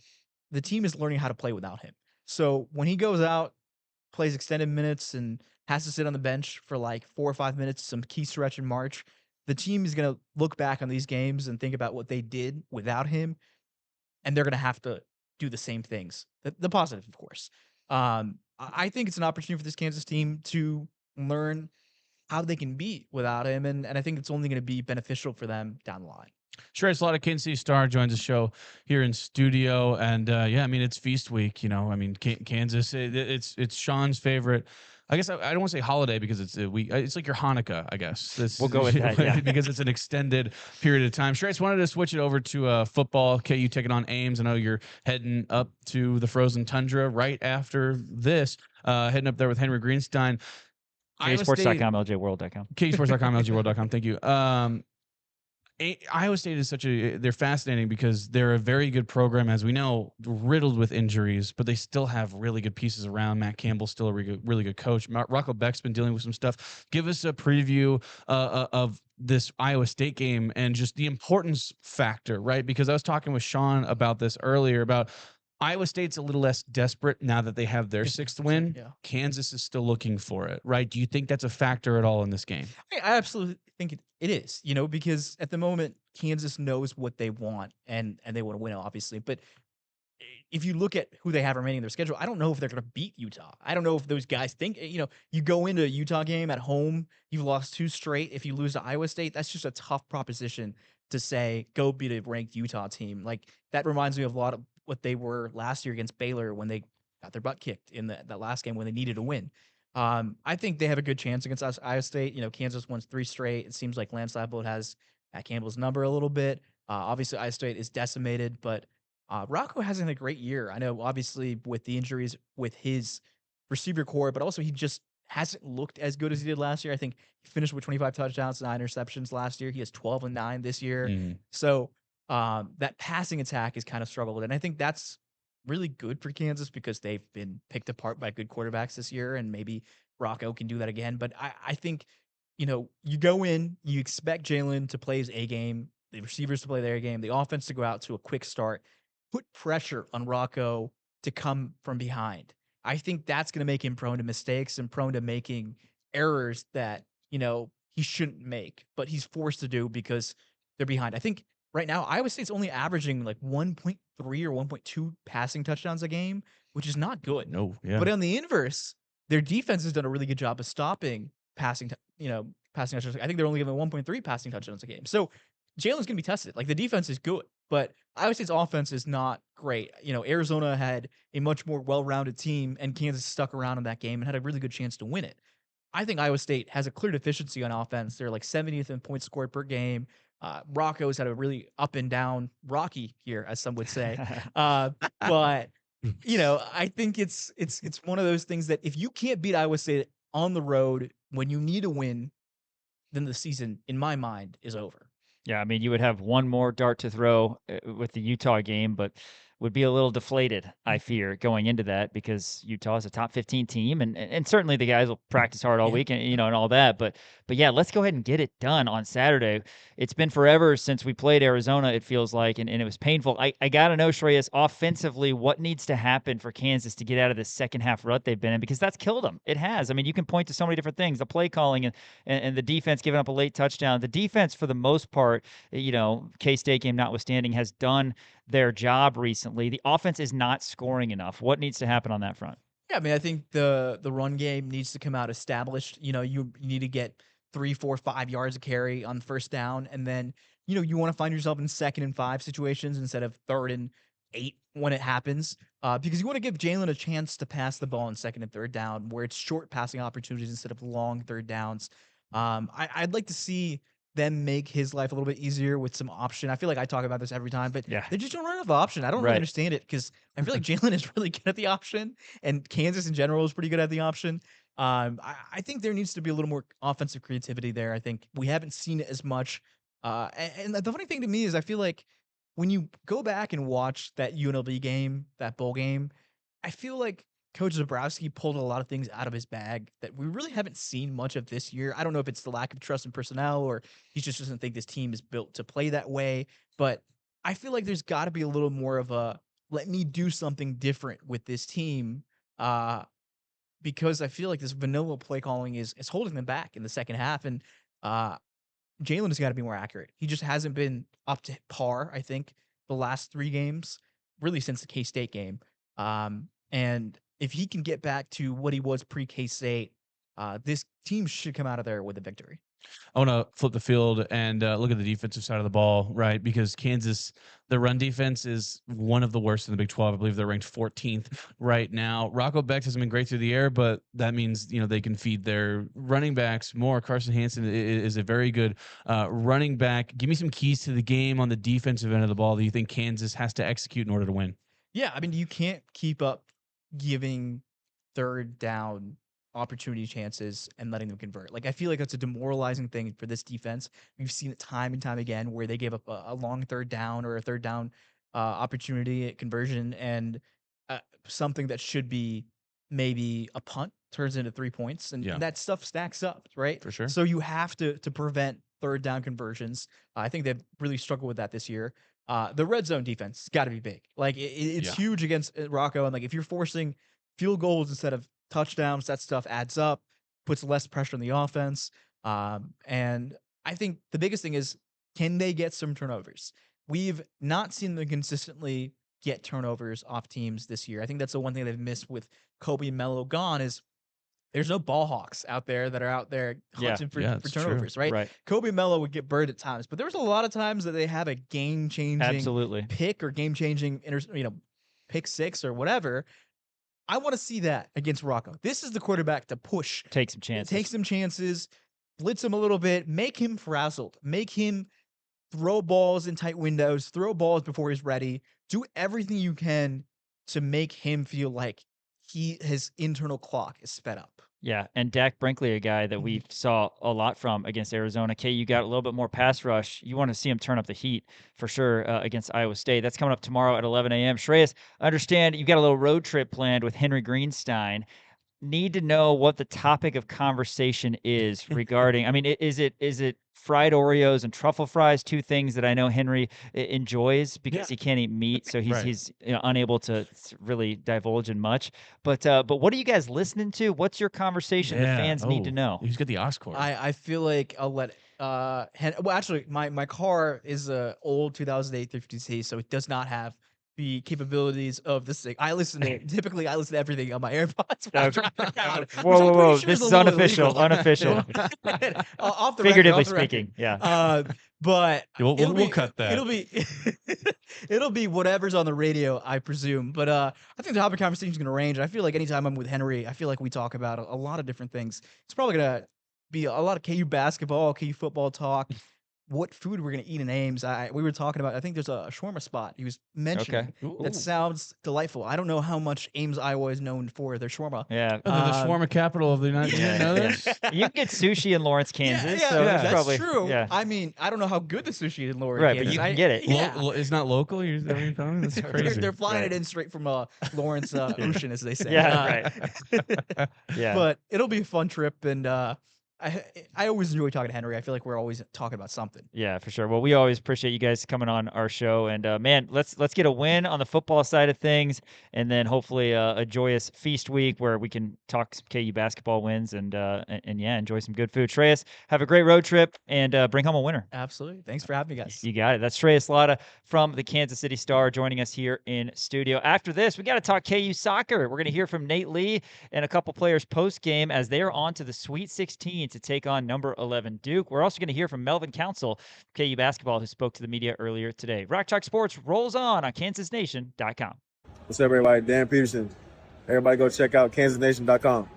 the team is learning how to play without him. So when he goes out, plays extended minutes, and has to sit on the bench for like 4 or 5 minutes, some key stretch in March, the team is going to look back on these games and think about what they did without him, and they're going to have to do the same things. The positive, of course. I think it's an opportunity for this Kansas team to learn how they can be without him, and I think it's only going to be beneficial for them down the line. Shreyas Laddha, Kansas City Star, joins the show here in studio, and I mean, it's feast week. I mean, Kansas, it's Sean's favorite. I guess I don't want to say holiday because it's a week. It's like your Hanukkah, I guess. We'll go with that, because it's an extended period of time. Shreyas, wanted to switch it over to football. KU taking on Ames. I know you're heading up to the frozen tundra right after this. Heading up there with Henry Greenstein. KUsports.com, LJWorld.com. KUsports.com, LJWorld.com. Thank you. Iowa State is they're fascinating because they're a very good program, as we know, riddled with injuries, but they still have really good pieces around. Matt Campbell's still a really good coach. Rocco Beck's been dealing with some stuff. Give us a preview of this Iowa State game and just the importance factor, right? Because I was talking with Sean about this earlier about Iowa State's a little less desperate now that they have their 6th win. Yeah. Kansas is still looking for it, right? Do you think that's a factor at all in this game? I absolutely think it is, because at the moment Kansas knows what they want and they want to win, obviously. But if you look at who they have remaining in their schedule, I don't know if they're going to beat Utah. I don't know if those guys think, you go into a Utah game at home, you've lost 2 straight. If you lose to Iowa State, that's just a tough proposition to say, go beat a ranked Utah team. Like, that reminds me of a lot of what they were last year against Baylor when they got their butt kicked in that last game when they needed a win. I think they have a good chance against Iowa State. Kansas won 3 straight. It seems like Lance Leipold has Matt Campbell's number a little bit. Obviously, Iowa State is decimated, but Rocco hasn't had a great year. I know, obviously, with the injuries with his receiver core, but also he just hasn't looked as good as he did last year. I think he finished with 25 touchdowns, 9 interceptions last year. He has 12 and 9 this year. So that passing attack has kind of struggled. And I think that's really good for Kansas because they've been picked apart by good quarterbacks this year, and maybe Rocco can do that again. But I think, you go in, you expect Jalon to play his A game, the receivers to play their game, the offense to go out to a quick start, put pressure on Rocco to come from behind. I think that's going to make him prone to mistakes and prone to making errors that, he shouldn't make, but he's forced to do because they're behind. I think right now Iowa State's only averaging like 1.3 or 1.2 passing touchdowns a game, which is not good. No, yeah. But on the inverse, their defense has done a really good job of stopping passing touchdowns. I think they're only giving 1.3 passing touchdowns a game. So Jalon's going to be tested. Like, the defense is good, but Iowa State's offense is not great. Arizona had a much more well-rounded team, and Kansas stuck around in that game and had a really good chance to win it. I think Iowa State has a clear deficiency on offense. They're like 70th in points scored per game. Rocco's had a really up and down rocky year, as some would say. But I think it's one of those things that if you can't beat Iowa State on the road when you need a win, then the season, in my mind, is over. Yeah, I mean, you would have one more dart to throw with the Utah game, but would be a little deflated, I fear, going into that, because Utah is a top 15 team, and certainly the guys will practice hard all week and all that. But yeah, let's go ahead and get it done on Saturday. It's been forever since we played Arizona, it feels like, and it was painful. I got to know, Shreyas, offensively, what needs to happen for Kansas to get out of this second half rut they've been in, because that's killed them. It has. I mean, you can point to so many different things, the play calling and the defense giving up a late touchdown. The defense, for the most part, K-State game notwithstanding, has done their job recently. The offense is not scoring enough. What needs to happen on that front? Yeah, I mean, I think the run game needs to come out established. You need to get 3, 4, 5 yards of carry on first down, and then you want to find yourself in 2nd and 5 situations instead of 3rd and 8 when it happens, because you want to give Jalon a chance to pass the ball in 2nd and 3rd down, where it's short passing opportunities instead of long 3rd downs. I'd like to see them make his life a little bit easier with some option. I feel like I talk about this every time, but they just don't run enough option. I don't really understand it, because I feel like Jalon is really good at the option, and Kansas in general is pretty good at the option. I think there needs to be a little more offensive creativity there. I think we haven't seen it as much. And the funny thing to me is I feel like when you go back and watch that UNLV game, that bowl game, I feel like Coach Zabrowski pulled a lot of things out of his bag that we really haven't seen much of this year. I don't know if it's the lack of trust in personnel, or he just doesn't think this team is built to play that way. But I feel like there's got to be a little more of a, let me do something different with this team, because I feel like this vanilla play calling is holding them back in the second half. And Jalon has got to be more accurate. He just hasn't been up to par, I think, the last 3 games, really since the K-State game. And if he can get back to what he was pre-K-State, this team should come out of there with a victory. I want to flip the field and look at the defensive side of the ball, right? Because Kansas, the run defense is one of the worst in the Big 12. I believe they're ranked 14th right now. Rocco Becht hasn't been great through the air, but that means they can feed their running backs more. Carson Hansen is a very good running back. Give me some keys to the game on the defensive end of the ball that you think Kansas has to execute in order to win. Yeah, I mean, you can't keep up giving 3rd down opportunity chances and letting them convert. Like, I feel like that's a demoralizing thing for this defense. We've seen it time and time again where they give up a long third down or a third down opportunity at conversion, and something that should be maybe a punt turns into 3 points, and that stuff stacks up, right? For sure. So you have to prevent third down conversions. I think they've really struggled with that this year. The red zone defense has got to be big. Like, it's huge against Rocco, and like if you're forcing field goals instead of touchdowns, that stuff adds up, puts less pressure on the offense. And I think the biggest thing is, can they get some turnovers? We've not seen them consistently get turnovers off teams this year. I think that's the one thing they've missed with Kobe and Melo gone is there's no ball hawks out there that are out there hunting for turnovers, right? Kobe and Melo would get burned at times, but there was a lot of times that they have a game-changing pick or game-changing pick six or whatever. I want to see that against Rocco. This is the quarterback to push. Take some chances, blitz him a little bit, make him frazzled, make him throw balls in tight windows, throw balls before he's ready. Do everything you can to make him feel like his internal clock is sped up. Yeah, and Dak Brinkley, a guy that we saw a lot from against Arizona. You got a little bit more pass rush. You want to see him turn up the heat for sure against Iowa State. That's coming up tomorrow at 11 a.m. Shreyas, I understand you've got a little road trip planned with Henry Greenstein. Need to know what the topic of conversation is regarding. I mean, is it fried Oreos and truffle fries? Two things that I know Henry enjoys because he can't eat meat, so he's unable to really divulge in much. But what are you guys listening to? What's your conversation the fans need to know? He's got the Oscar. I feel like I'll let well, actually, my car is a old 2008 50C, so it does not have the capabilities of this thing. Typically I listen to everything on my AirPods. Whoa. This is unofficial. Off the figuratively record, speaking. Yeah. But we'll cut that. It'll be whatever's on the radio, I presume. But I think the topic conversation is going to range. I feel like anytime I'm with Henry, I feel like we talk about a lot of different things. It's probably going to be a lot of KU basketball, KU football talk. What food we're gonna eat in Ames? We were talking about. I think there's a shawarma spot he was mentioning that sounds delightful. I don't know how much Ames, Iowa is known for their shawarma. Yeah, the shawarma capital of the United States. You can get sushi in Lawrence, Kansas. That's probably true. Yeah. I mean, I don't know how good the sushi is in Lawrence, right? Kansas. But you can get it. It's not local. That's crazy. They're flying it in straight from Lawrence Ocean, as they say. Yeah, right. Yeah, but it'll be a fun trip, and I always enjoy talking to Henry. I feel like we're always talking about something. Yeah, for sure. Well, we always appreciate you guys coming on our show, and man, let's get a win on the football side of things, and then hopefully a joyous feast week where we can talk some KU basketball wins and enjoy some good food. Shreyas, have a great road trip and bring home a winner. Absolutely. Thanks for having me, guys. You got it. That's Shreyas Laddha from the Kansas City Star joining us here in studio. After this, we got to talk KU soccer. We're going to hear from Nate Lee and a couple players post game as they are on to the Sweet 16 to take on number 11 Duke. We're also going to hear from Melvin Council, KU basketball, who spoke to the media earlier today. Rock Chalk Sports rolls on KansasNation.com. What's up, everybody? Dan Peterson. Everybody go check out KansasNation.com.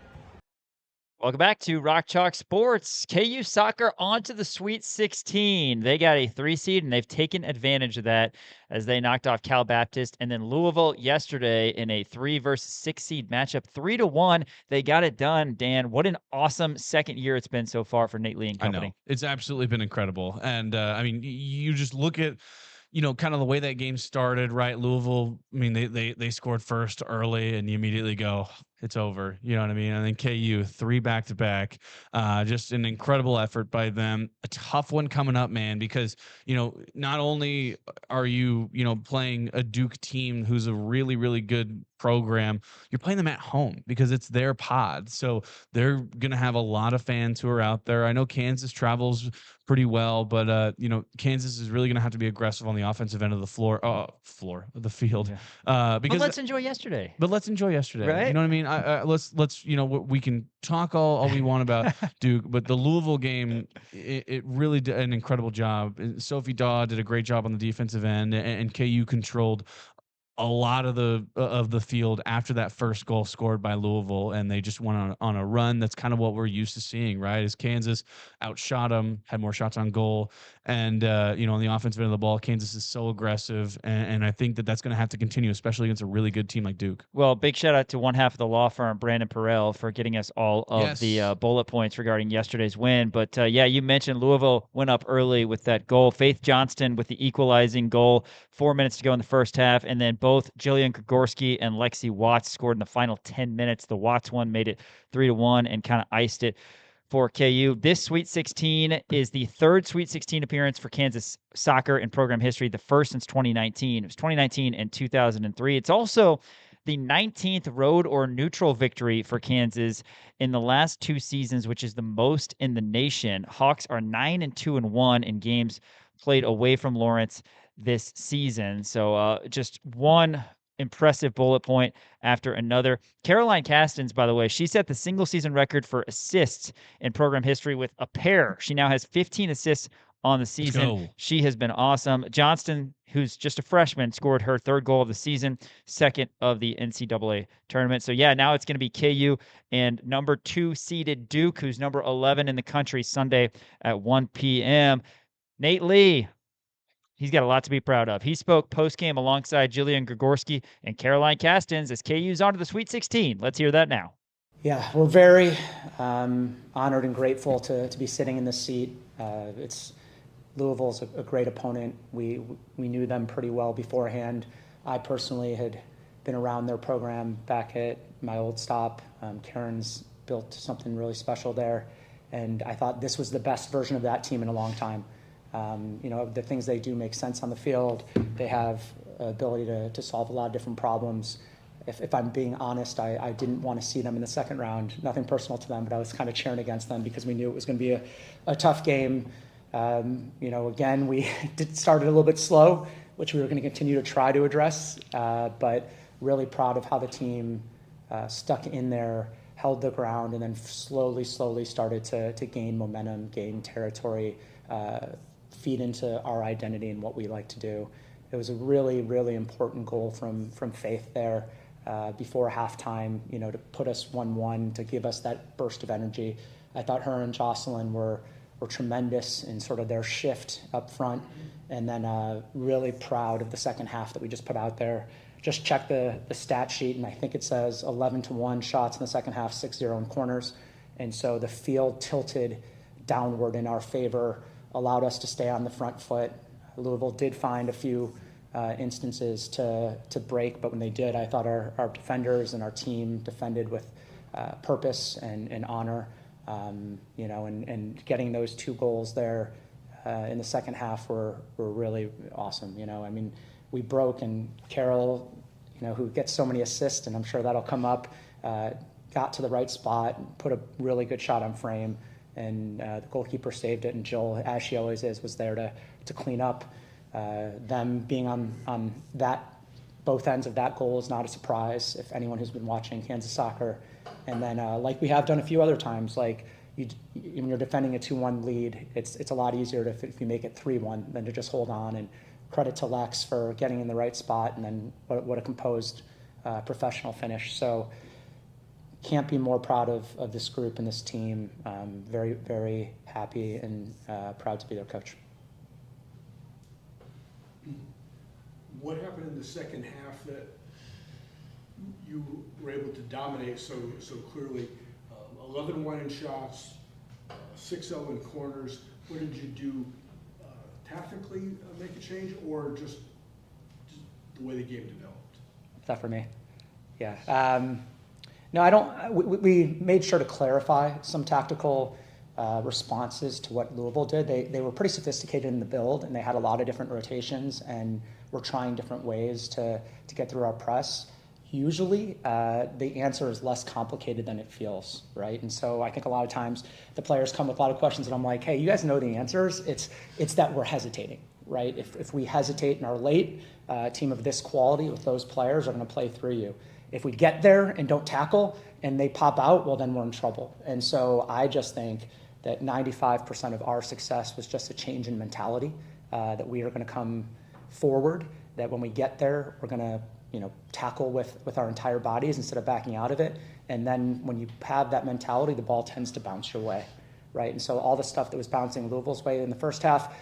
Welcome back to Rock Chalk Sports. KU soccer on to the Sweet 16. They got a 3 seed, and they've taken advantage of that as they knocked off Cal Baptist and then Louisville yesterday in a 3 versus 6 seed matchup. 3-1. They got it done, Dan. What an awesome second year it's been so far for Nate Lee and company. I know. It's absolutely been incredible. And, I mean, you just look at kind of the way that game started, right? Louisville, I mean, they scored first early, and you immediately go, it's over. You know what I mean? And then KU, 3 back-to-back. Just an incredible effort by them. A tough one coming up, man, because, not only are you, playing a Duke team who's a really, really good program, you're playing them at home because it's their pod. So they're going to have a lot of fans who are out there. I know Kansas travels pretty well, but, Kansas is really going to have to be aggressive on the offensive end of the the field. Yeah. Because let's enjoy yesterday. Right? You know what I mean? Let's we can talk all we want about Duke, but the Louisville game, it really did an incredible job. Sophie Daw did a great job on the defensive end, and KU controlled a lot of the field after that first goal scored by Louisville, and they just went on a run. That's kind of what we're used to seeing, right? As Kansas outshot them, had more shots on goal, and on the offensive end of the ball, Kansas is so aggressive, and I think that's going to have to continue, especially against a really good team like Duke. Well, big shout out to one half of the law firm, Brandon Perel, for getting us all of the Yes. bullet points regarding yesterday's win. But yeah, you mentioned Louisville went up early with that goal. Faith Johnston with the equalizing goal, 4 minutes to go in the first half, and then both Jillian Gregorski and Lexi Watts scored in the final 10 minutes. The Watts one made it 3-1 and kind of iced it for KU. This Sweet 16 is the third Sweet 16 appearance for Kansas soccer in program history, the first since 2019. It was 2019 and 2003. It's also the 19th road or neutral victory for Kansas in the last 2 seasons, which is the most in the nation. Hawks are 9-2-1 in games played away from Lawrence this season. So just one impressive bullet point after another. Caroline Castens, by the way, she set the single season record for assists in program history with a pair. She now has 15 assists on the season. She has been awesome. Johnston, who's just a freshman, scored her third goal of the season, second of the NCAA tournament. So yeah, now it's going to be KU and number 2 seeded Duke, who's number 11 in the country, Sunday at 1 p.m. Nate Lee, he's got a lot to be proud of. He spoke post-game alongside Jillian Gregorski and Caroline Castens as KU's on to the Sweet 16. Let's hear that now. Yeah, we're very honored and grateful to be sitting in this seat. Louisville's a great opponent. We knew them pretty well beforehand. I personally had been around their program back at my old stop. Karen's built something really special there, and I thought this was the best version of that team in a long time. The things they do make sense on the field. They have ability to solve a lot of different problems. If I'm being honest, I didn't want to see them in the second round. Nothing personal to them, but I was kind of cheering against them because we knew it was going to be a tough game. Again, we started a little bit slow, which we were going to continue to try to address, but really proud of how the team stuck in there, held the ground, and then slowly started to gain momentum, gain territory, feed into our identity and what we like to do. It was a really, really important goal from Faith there before halftime, to put us 1-1, to give us that burst of energy. I thought her and Jocelyn were tremendous in sort of their shift up front, and then really proud of the second half that we just put out there. Just check the stat sheet, and I think it says 11-1 shots in the second half, 6-0 in corners. And so the field tilted downward in our favor, allowed us to stay on the front foot. Louisville did find a few instances to break, but when they did, I thought our defenders and our team defended with purpose and honor. And getting those 2 goals there in the second half were really awesome. We broke, and Carol, who gets so many assists, and I'm sure that'll come up, got to the right spot, put a really good shot on frame, and the goalkeeper saved it, and Jill, as she always is, was there to clean up. Them being on that both ends of that goal is not a surprise if anyone who's been watching Kansas soccer. And then like we have done a few other times, like when you're defending a 2-1 lead, it's a lot easier if you make it 3-1 than to just hold on. And credit to Lex for getting in the right spot, and then what a composed professional finish. So can't be more proud of this group and this team. Very, very happy and proud to be their coach. What happened in the second half that you were able to dominate so clearly? 11-1 in shots, 6-0 in corners. What did you do tactically make a change, or just the way the game developed? Is that for me? Yeah. No, I don't. We made sure to clarify some tactical responses to what Louisville did. They were pretty sophisticated in the build, and they had a lot of different rotations, and were trying different ways to get through our press. Usually, the answer is less complicated than it feels, right? And so I think a lot of times the players come with a lot of questions, and I'm like, hey, you guys know the answers. It's that we're hesitating, right? If we hesitate and are late, a team of this quality with those players are going to play through you. If we get there and don't tackle and they pop out, well, then we're in trouble. And so I just think that 95% of our success was just a change in mentality, that we are going to come forward, that when we get there, we're going to tackle with our entire bodies instead of backing out of it. And then when you have that mentality, the ball tends to bounce your way, right? And so all the stuff that was bouncing Louisville's way in the first half,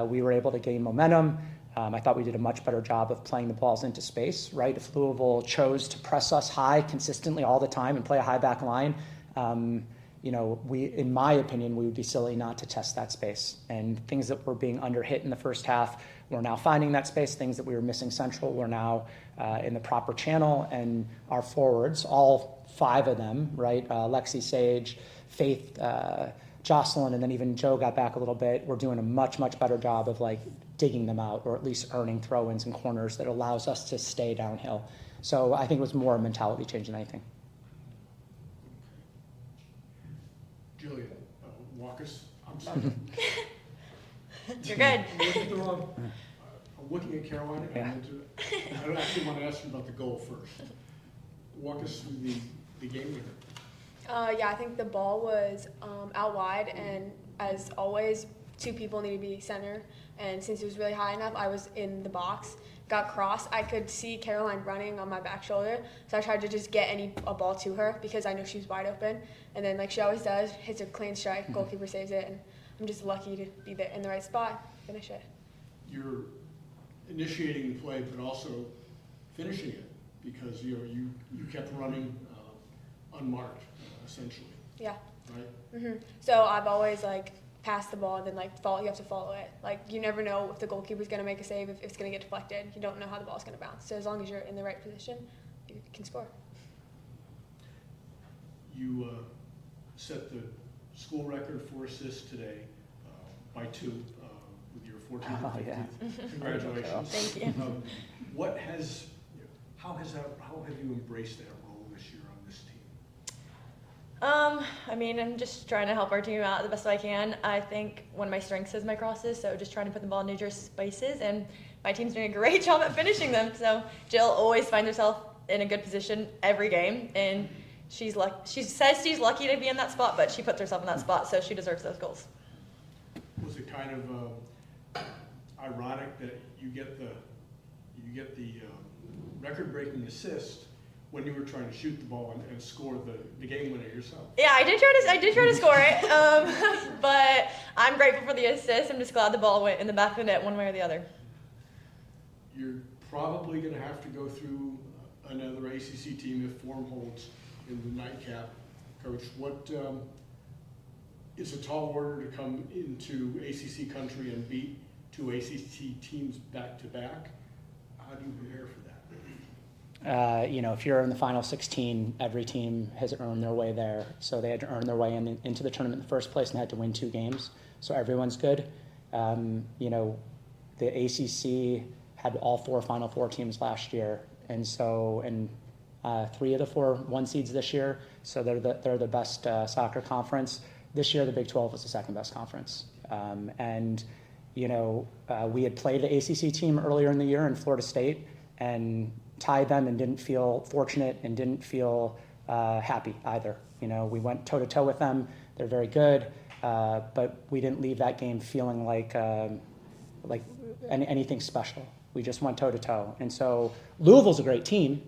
we were able to gain momentum. I thought we did a much better job of playing the balls into space, right? If Louisville chose to press us high consistently all the time and play a high back line, in my opinion, we would be silly not to test that space. And things that were being underhit in the first half, we're now finding that space. Things that we were missing central, we're now in the proper channel. And our forwards, all 5 of them, right? Lexi, Sage, Faith, Jocelyn, and then even Joe got back a little bit. We're doing a much, much better job of digging them out, or at least earning throw-ins and corners that allows us to stay downhill. So I think it was more a mentality change than anything. Julia, Walkus, I'm sorry. You're good. I'm looking at Carolina, and I actually want to ask you about the goal first. Walk us through the game winner. Yeah, I think the ball was out wide, and as always, 2 people need to be center. And since it was really high enough, I was in the box, got crossed. I could see Caroline running on my back shoulder, so I tried to just get a ball to her because I know she was wide open. And then, like she always does, hits a clean strike, goalkeeper saves it, and I'm just lucky to be there in the right spot, finish it. You're initiating the play, but also finishing it because you kept running unmarked, essentially. Yeah. Right. So I've always pass the ball and then you have to follow it. You never know if the goalkeeper's going to make a save, if it's going to get deflected. You don't know how the ball's going to bounce. So as long as you're in the right position, you can score. You set the school record for assists today by 2 with your 14th and 15th. Yeah. Congratulations. Thank you. How have you embraced that role this year on this team? I'm just trying to help our team out the best way I can. I think one of my strengths is my crosses, so just trying to put the ball in dangerous spaces, and my team's doing a great job at finishing them. So Jill always finds herself in a good position every game, and she says she's lucky to be in that spot, but she puts herself in that spot, so she deserves those goals. Was it kind of ironic that you get the record-breaking assist when you were trying to shoot the ball and score the game winner yourself? Yeah, I did try to score it, but I'm grateful for the assist. I'm just glad the ball went in the back of the net one way or the other. You're probably going to have to go through another ACC team if form holds in the nightcap. Coach, what it's a tall order to come into ACC country and beat 2 ACC teams back-to-back. How do you prepare for that? If you're in the final 16, every team has earned their way there. So they had to earn their way into the tournament in the first place and had to win 2 games. So everyone's good. The ACC had all 4 Final Four teams last year, and 3 of the 4 1 seeds this year. So they're the best soccer conference. This year, the Big 12 was the second best conference. We had played an ACC team earlier in the year in Florida State and tied them and didn't feel fortunate and didn't feel happy either. We went toe-to-toe with them. They're very good, but we didn't leave that game feeling like anything special. We just went toe-to-toe. And so Louisville's a great team.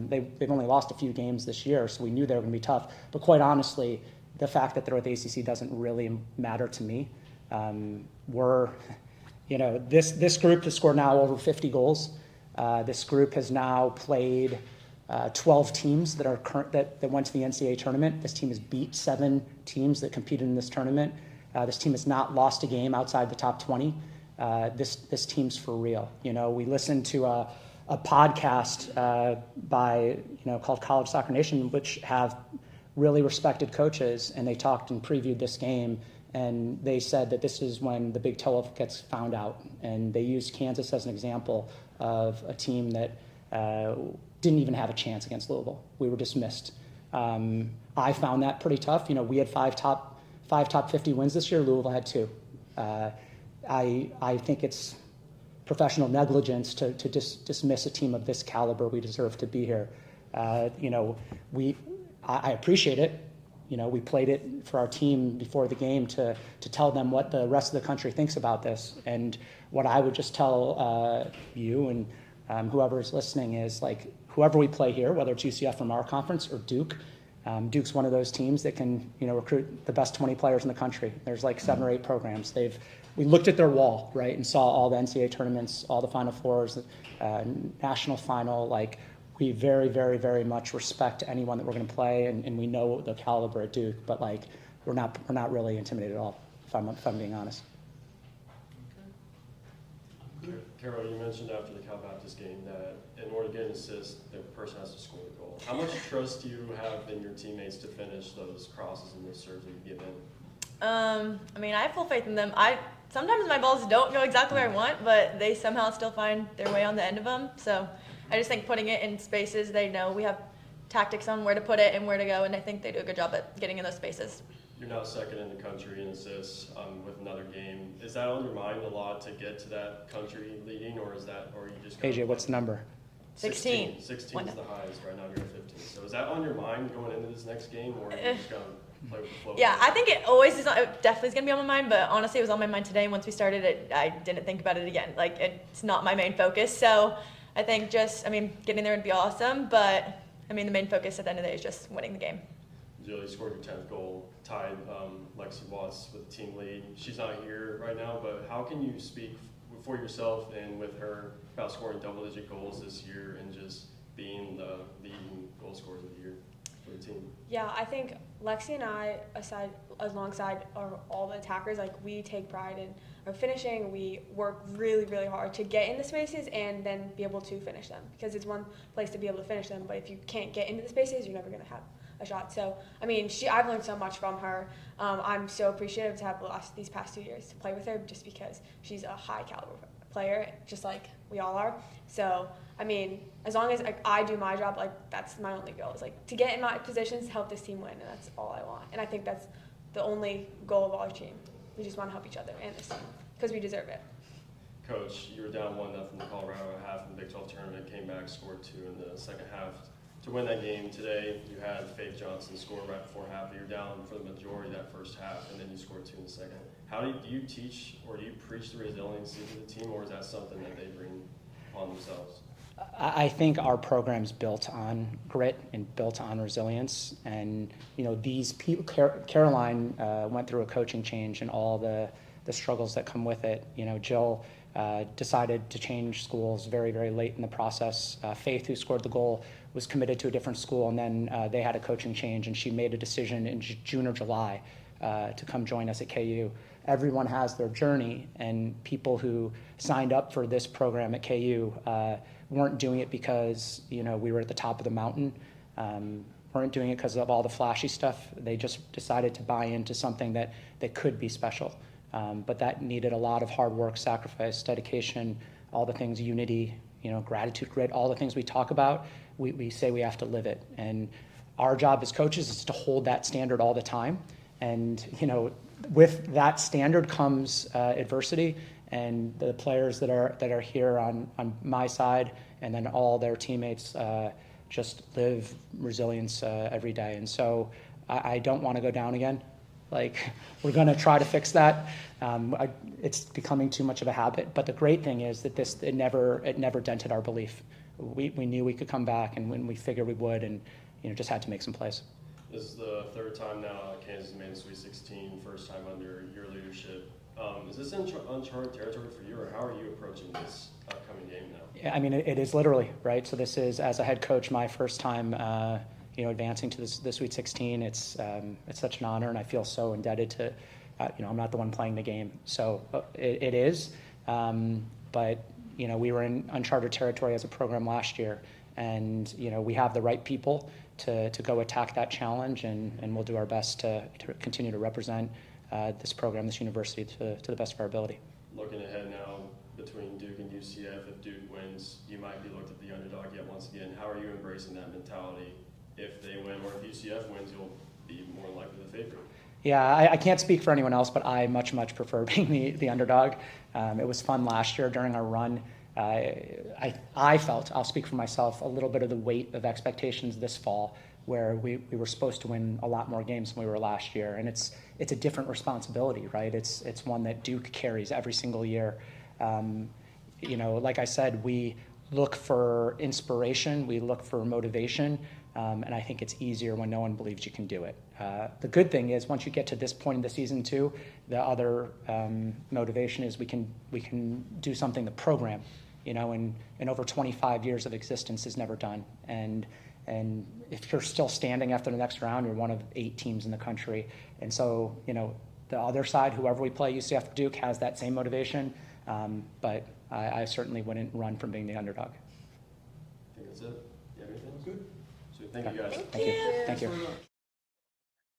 They've only lost a few games this year, so we knew they were going to be tough. But quite honestly, the fact that they're with ACC doesn't really matter to me. This group has scored now over 50 goals. This group has now played 12 teams that went to the NCAA tournament. This team has beat 7 teams that competed in this tournament. This team has not lost a game outside the top 20. This team's for real. We listened to a podcast called College Soccer Nation, which have really respected coaches, and they talked and previewed this game, and they said that this is when the Big 12 gets found out, and they used Kansas as an example of a team that didn't even have a chance against Louisville. We were dismissed. I found that pretty tough. We had 5 top 50 wins this year. Louisville had 2. I think it's professional negligence to dismiss a team of this caliber. We deserve to be here. I appreciate it. We played it for our team before the game to tell them what the rest of the country thinks about this. And what I would just tell you and whoever's listening, is like whoever we play here, whether it's UCF from our conference or Duke. Duke's one of those teams that can, recruit the best 20 players in the country. There's like 7 or 8 programs. We looked at their wall, right, and saw all the NCAA tournaments, all the Final Fours, national final. Like, we very, very, very much respect anyone that we're going to play, and we know the caliber at Duke. But like, we're not really intimidated at all, if I'm being honest. Carol, you mentioned after the Cal Baptist game that in order to get an assist, the person has to score the goal. How much trust do you have in your teammates to finish those crosses and those serves that you give in? I have full faith in them. Sometimes my balls don't go exactly where I want, but they somehow still find their way on the end of them. So I just think putting it in spaces, they know we have tactics on where to put it and where to go, and I think they do a good job at getting in those spaces. You're now second in the country in assists with another game. Is that on your mind a lot to get to that country leading, or you just AJ, what's the number? 16. 16 is the highest right now. You're at 15. So is that on your mind going into this next game, or are you just going to play with the flow? Yeah, I think it always is. It definitely is going to be on my mind, but honestly, it was on my mind today. Once we started it, I didn't think about it again. Like, it's not my main focus. So I think getting there would be awesome, but the main focus at the end of the day is just winning the game. Jill, you scored your 10th goal, tied Lexi Watts with the team lead. She's not here right now, but how can you speak for yourself and with her about scoring double-digit goals this year and just being the leading goal scorers of the year for the team? Yeah, I think Lexi and I, alongside all the attackers, we take pride in our finishing. We work really, really hard to get in the spaces and then be able to finish them, because it's one place to be able to finish them, but if you can't get into the spaces, you're never going to have a shot. So, I've learned so much from her. I'm so appreciative to have these past 2 years to play with her, just because she's a high caliber player, just like we all are. So, as long as I do my job, that's my only goal, is to get in my positions to help this team win, and that's all I want. And I think that's the only goal of our team. We just want to help each other and this team, because we deserve it. Coach, you were down 1-0 to Colorado at half in the Big 12 tournament, came back, scored 2 in the second half. To win that game today, you had Faith Johnson score right before half, but you're down for the majority of that first half, and then you scored 2 in the second. How do you teach or do you preach the resiliency to the team, or is that something that they bring on themselves? I think our program's built on grit and built on resilience, and these people. Caroline went through a coaching change and all the struggles that come with it. Jill decided to change schools very, very late in the process. Faith, who scored the goal, was committed to a different school, and then they had a coaching change, and she made a decision in June or July to come join us at KU. Everyone has their journey, and people who signed up for this program at KU weren't doing it because we were at the top of the mountain, weren't doing it because of all the flashy stuff. They just decided to buy into something that could be special. But that needed a lot of hard work, sacrifice, dedication, all the things, unity, gratitude, grit, all the things we talk about. We say we have to live it. And our job as coaches is to hold that standard all the time. And, with that standard comes adversity, and the players that are here on my side, and then all their teammates just live resilience every day. And so I don't want to go down again. We're going to try to fix that. It's becoming too much of a habit. But the great thing is that it never dented our belief. We knew we could come back, and when we figured we would, and just had to make some plays. This is the third time now Kansas made the Sweet 16, first time under your leadership. Is this uncharted territory for you, or how are you approaching this upcoming game now? Yeah, it is literally, right? So this is, as a head coach, my first time advancing to the Sweet 16. It's such an honor, and I feel so indebted to, I'm not the one playing the game. So it is, but we were in uncharted territory as a program last year, and we have the right people to go attack that challenge, and we'll do our best to continue to represent this program, this university, to the best of our ability. Looking ahead now, between Duke and UCF, if Duke wins, you might be looked at the underdog yet once again. How are you embracing that mentality? If they win, or if UCF wins, you'll be more likely the favorite. Yeah, I can't speak for anyone else, but I much prefer being the underdog. It was fun last year during our run. I felt, I'll speak for myself, a little bit of the weight of expectations this fall, where we were supposed to win a lot more games than we were last year. And it's a different responsibility, right? It's one that Duke carries every single year. Like I said, we look for inspiration, we look for motivation, and I think it's easier when no one believes you can do it. The good thing is once you get to this point in the season too, the other motivation is we can do something the program, in over 25 years of existence has never done. And if you're still standing after the next round, you're one of 8 teams in the country. And so, the other side, whoever we play, UCF Duke, has that same motivation. But I certainly wouldn't run from being the underdog. I think that's it. You have anything? Good. So thank you guys. Thank you.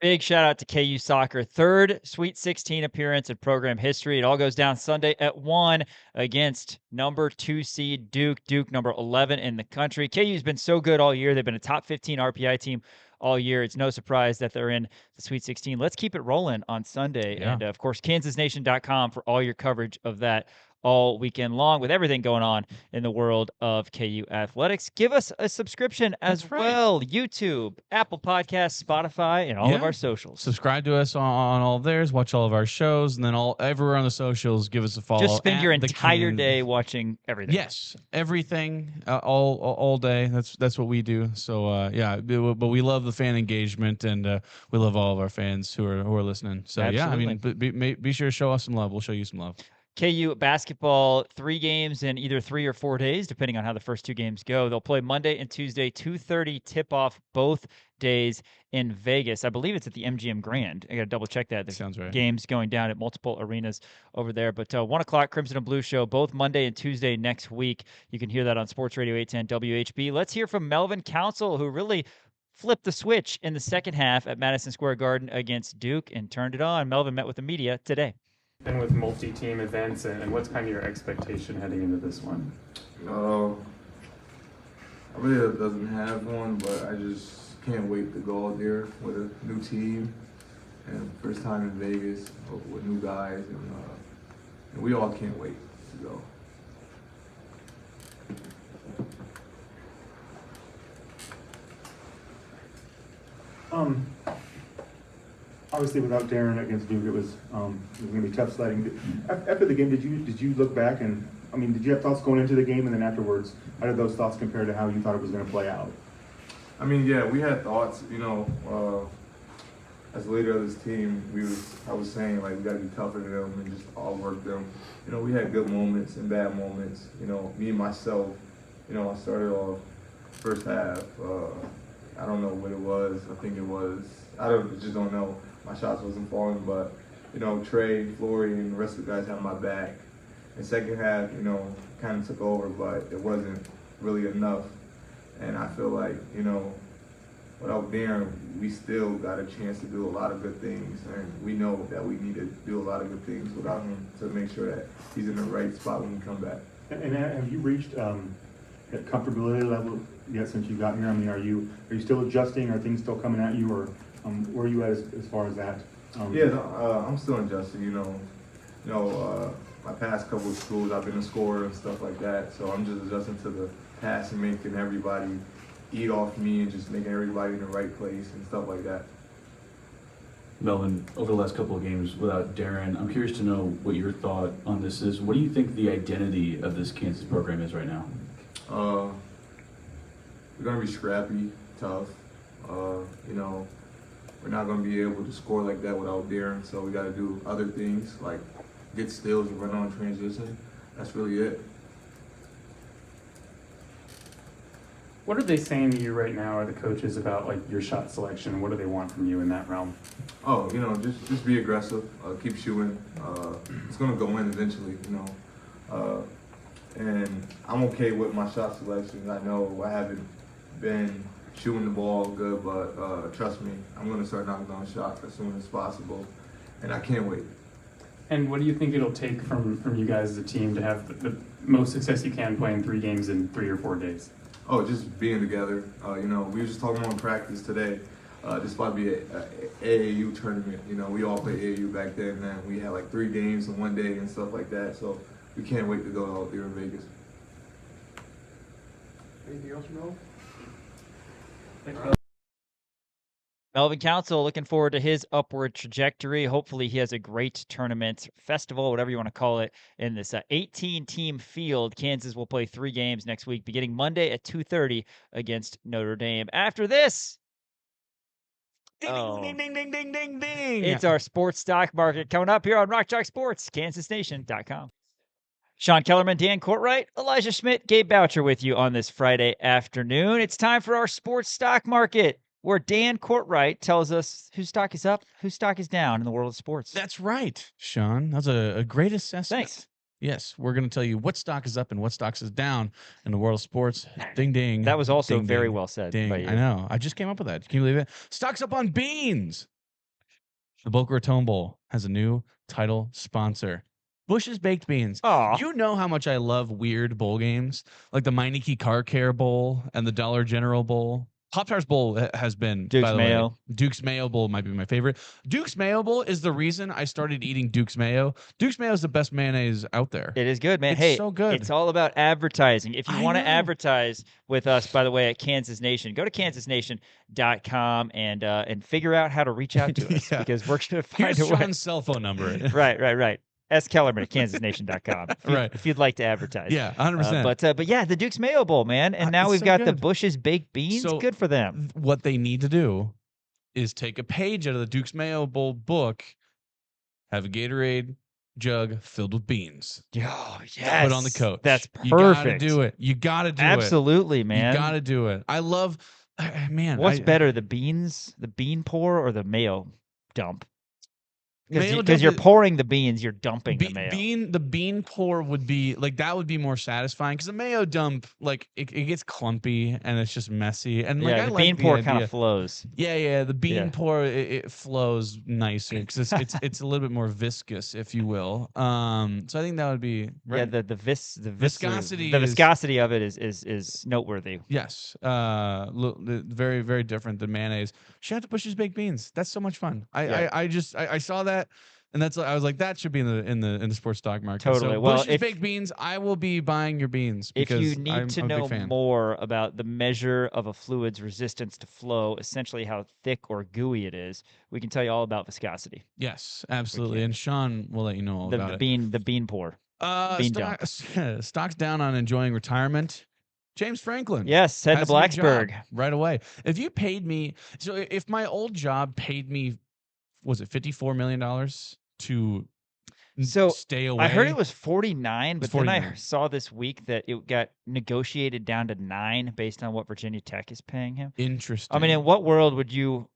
Big shout out to KU Soccer. 3rd Sweet 16 appearance in program history. It all goes down Sunday at 1 against number 2 seed Duke. Duke, number 11 in the country. KU's been so good all year. They've been a top 15 RPI team all year. It's no surprise that they're in the Sweet 16. Let's keep it rolling on Sunday. Yeah. And, of course, kansasnation.com for all your coverage of that all weekend long with everything going on in the world of KU athletics. Give us a subscription as well. YouTube, Apple Podcasts, Spotify, and all of our socials. Subscribe to us on all of theirs. Watch all of our shows, and then everywhere on the socials. Give us a follow. Just spend your entire day watching everything. Yes, everything, all day. That's what we do. So but we love the fan engagement, and we love all of our fans who are listening. So Absolutely. be sure to show us some love. We'll show you some love. KU basketball, 3 games in either 3 or 4 days, depending on how the first 2 games go. They'll play Monday and Tuesday, 2:30 tip-off both days in Vegas. I believe it's at the MGM Grand. I got to double-check that. There's Sounds right. games going down at multiple arenas over there. But 1 o'clock, Crimson and Blue show, both Monday and Tuesday next week. You can hear that on Sports Radio 810 WHB. Let's hear from Melvin Council, who really flipped the switch in the second half at Madison Square Garden against Duke and turned it on. Melvin met with the media today. And with multi-team events, and what's kind of your expectation heading into this one? I really doesn't have one, but I just can't wait to go out there with a new team and first time in Vegas with new guys, and we all can't wait to go. Obviously, without Darren against Duke, it was going to be tough sledding. After the game, did you look back and did you have thoughts going into the game, and then afterwards, how did those thoughts compare to how you thought it was going to play out? Yeah, we had thoughts. As a leader of this team, I was saying like we got to be tougher than them and just all work them. We had good moments and bad moments. Me and myself. I started off first half. I don't know what it was. I think it was. Just don't know. My shots wasn't falling, but Trey, Flory, and the rest of the guys had my back. And second half, kind of took over, but it wasn't really enough. And I feel like, without Darren, we still got a chance to do a lot of good things, and we know that we need to do a lot of good things without him to make sure that he's in the right spot when we come back. And have you reached that comfortability level yet since you got here? Are you still adjusting? Are things still coming at you, or where are you at as far as that? I'm still adjusting. My past couple of schools, I've been a scorer and stuff like that, so I'm just adjusting to the pass and making everybody eat off me and just making everybody in the right place and stuff like that. Melvin, over the last couple of games without Darren, I'm curious to know what your thought on this is. What do you think the identity of this Kansas program is right now? We're going to be scrappy, tough. We're not going to be able to score like that without Darren, so we got to do other things like get steals and run on transition. That's really it. What are they saying to you right now, or the coaches, about like your shot selection? What do they want from you in that realm? Oh, just be aggressive, keep shooting. It's gonna go in eventually, and I'm okay with my shot selections. I know I haven't been shooting the ball good, but trust me, I'm gonna start knocking down shots as soon as possible, and I can't wait. And what do you think it'll take from you guys as a team to have the most success you can playing 3 games in 3 or 4 days? Oh, just being together. We were just talking about practice today. This might be an AAU tournament. We all played AAU back then, and we had like 3 games in 1 day and stuff like that. So we can't wait to go out there in Vegas. Anything else, Mel? Thanks, Melvin Council, looking forward to his upward trajectory. Hopefully he has a great tournament, festival, whatever you want to call it, in this 18-team field. Kansas will play 3 games next week, beginning Monday at 2:30 against Notre Dame. After this, Ding, ding, ding, ding, ding, ding. it's our sports stock market coming up here on Rock Chalk Sports, KansasNation.com. Sean Kellerman, Dan Courtwright, Elijah Schmidt, Gabe Boucher with you on this Friday afternoon. It's time for our sports stock market, where Dan Courtwright tells us whose stock is up, whose stock is down in the world of sports. That's right, Sean. That's a great assessment. Thanks. Yes, we're going to tell you what stock is up and what stocks is down in the world of sports. Ding, ding. That was also ding, very ding, well said ding. by you. I know. I just came up with that. Can you believe it? Stocks up on beans. The Boca Raton Bowl has a new title sponsor. Bush's Baked Beans. Aw. You know how much I love weird bowl games, like the Meineke Car Care Bowl and the Dollar General Bowl. Pop-Tarts Bowl has been, Duke's by the way, Mayo. Duke's Mayo Bowl might be my favorite. Duke's Mayo Bowl is the reason I started eating Duke's Mayo. Duke's Mayo is the best mayonnaise out there. It is good, man. It's Hey, so good. It's all about advertising. If you I want to know. advertise with us, by the way, at Kansas Nation, go to KansasNation.com and figure out how to reach out to us, Yeah. because we're going to find Here's a way. Sean's cell phone number. Right. S. Kellerman at KansasNation.com. Right. If you'd like to advertise. Yeah, 100%. But yeah, the Duke's Mayo Bowl, man. And now It's we've so got the good. Bush's Baked Beans. So Good for them. What they need to do is take a page out of the Duke's Mayo Bowl book, have a Gatorade jug filled with beans. Oh, yes. Put on the coach. That's You gotta perfect. do it. You gotta do it. Absolutely, man. You gotta do it. I love, man. What's better, the beans, the bean pour, or the mayo dump? Mayo Because dump you're is- pouring the beans, you're dumping the mayo. The bean pour would be like, that would be more satisfying, because the mayo dump, like, it gets clumpy and it's just messy. And like, Yeah, I the like bean pour kind idea- of flows. Yeah, the bean Yeah. pour it flows nicer because it's a little bit more viscous, if you will. So I think that would be right. Yeah, the Viscosity the is- viscosity of it is noteworthy. Yes, very, very different than mayonnaise. Shout out to Bush's Baked Beans. That's so much fun. I saw that, and I was like, that should be in the sports stock market. Totally. So Well, Bush's if- Baked Beans, I will be buying your beans If because you need I'm to a know big fan. more about the measure of a fluid's resistance to flow, essentially how thick or gooey it is, we can tell you all about viscosity. Yes, absolutely. And Sean will let you know all The, about the it. bean pour. Bean dump. Stocks down on enjoying retirement. James Franklin. Yes, heading to has a new job Blacksburg. right away. If you paid me, so if my old job paid me, was it $54 million to stay away? I heard it was 49, but It's then I 49. saw this week that it got negotiated down to 9 based on what Virginia Tech is paying him. Interesting. I mean, in what world would you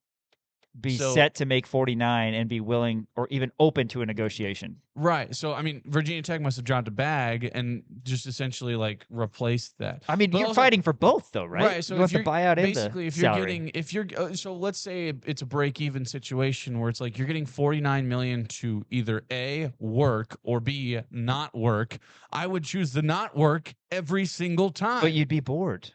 be So- set to make 49 and be willing or even open to a negotiation? Right. So, I mean, Virginia Tech must have dropped a bag and just essentially like replaced that. I mean, But you're also- fighting for both, though, right? Right. So you want if the you're buyout and the basically, if you're salary. getting, so let's say it's a break-even situation where it's like you're getting 49 million to either A, work, or B, not work. I would choose the not work every single time. But you'd be bored.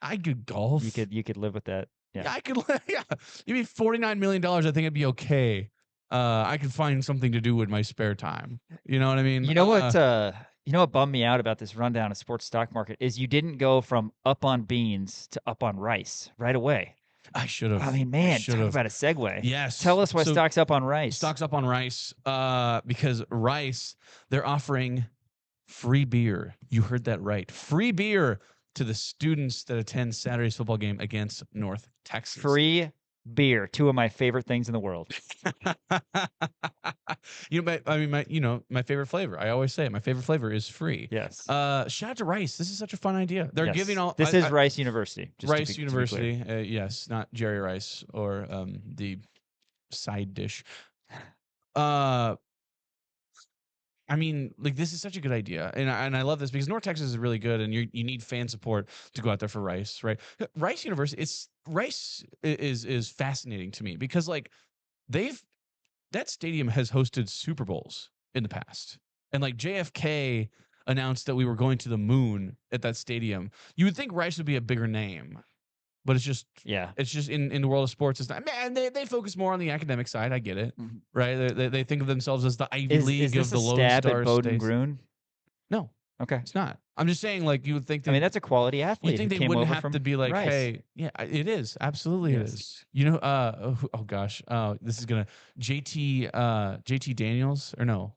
I could golf. You could live with that. Yeah. Yeah, I could. Yeah, you mean $49 million? I think it'd be okay. I could find something to do with my spare time. You know what I mean? You know what? You know what bummed me out about this rundown of sports stock market is you didn't go from up on beans to up on rice right away. I should have. I mean, man, talk about a segue. Yes. Tell us why So- stock's up on rice. Stock's up on rice because rice, they're offering free beer. You heard that right. Free beer to the students that attend Saturday's football game against North Texas. Free beer, 2 of my favorite things in the world. My favorite flavor. I always say it. My favorite flavor is free. Yes. Shout out to Rice. This is such a fun idea. They're Yes. giving all. This is Rice University. just to Rice be clear. University. Yes, not Jerry Rice or the side dish. I mean, like, this is such a good idea, and I love this because North Texas is really good, and you need fan support to go out there for Rice, right? Rice University, Rice is fascinating to me because like that stadium has hosted Super Bowls in the past, and like JFK announced that we were going to the moon at that stadium. You would think Rice would be a bigger name. But it's just in the world of sports. It's not. Man, they focus more on the academic side. I get it, right? They think of themselves as the Ivy League is this of the a Lone stab Star at Bowdoin states. Groon? No, Okay, it's not. I'm just saying, like, you would think that. I mean, that's a quality athlete. You think who they came wouldn't over have from to be like, Rice. hey, yeah, it is. Absolutely it Yes. is. You know, oh gosh. This is going to, JT Daniels, or no?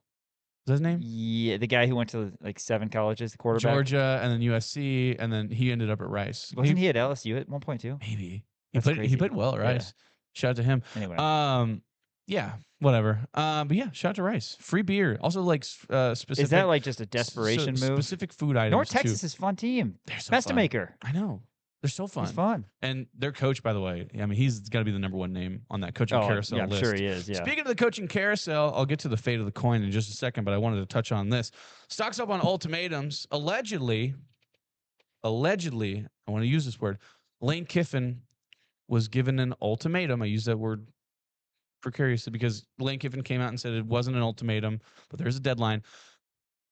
Is that his name? Yeah, the guy who went to like 7 colleges, the quarterback. Georgia, and then USC, and then he ended up at Rice. Wasn't he at LSU at one point too? Maybe. That's He crazy. played well at Rice. Shout out to him. Anyway. Yeah, whatever. But yeah, shout out to Rice. Free beer. Also, like, specific. Is that like just a desperation move? Specific food items. North Texas too. is a fun team. They're so Best to fun. maker. I know. They're so fun. It's fun. And their coach, by the way, I mean, he's got to be the number 1 name on that coaching carousel yeah, I'm list. sure he is. Yeah. Speaking of the coaching carousel, I'll get to the fate of the coin in just a second, but I wanted to touch on this. Stocks up on ultimatums. Allegedly, I want to use this word, Lane Kiffin was given an ultimatum. I use that word precariously because Lane Kiffin came out and said it wasn't an ultimatum, but there's a deadline.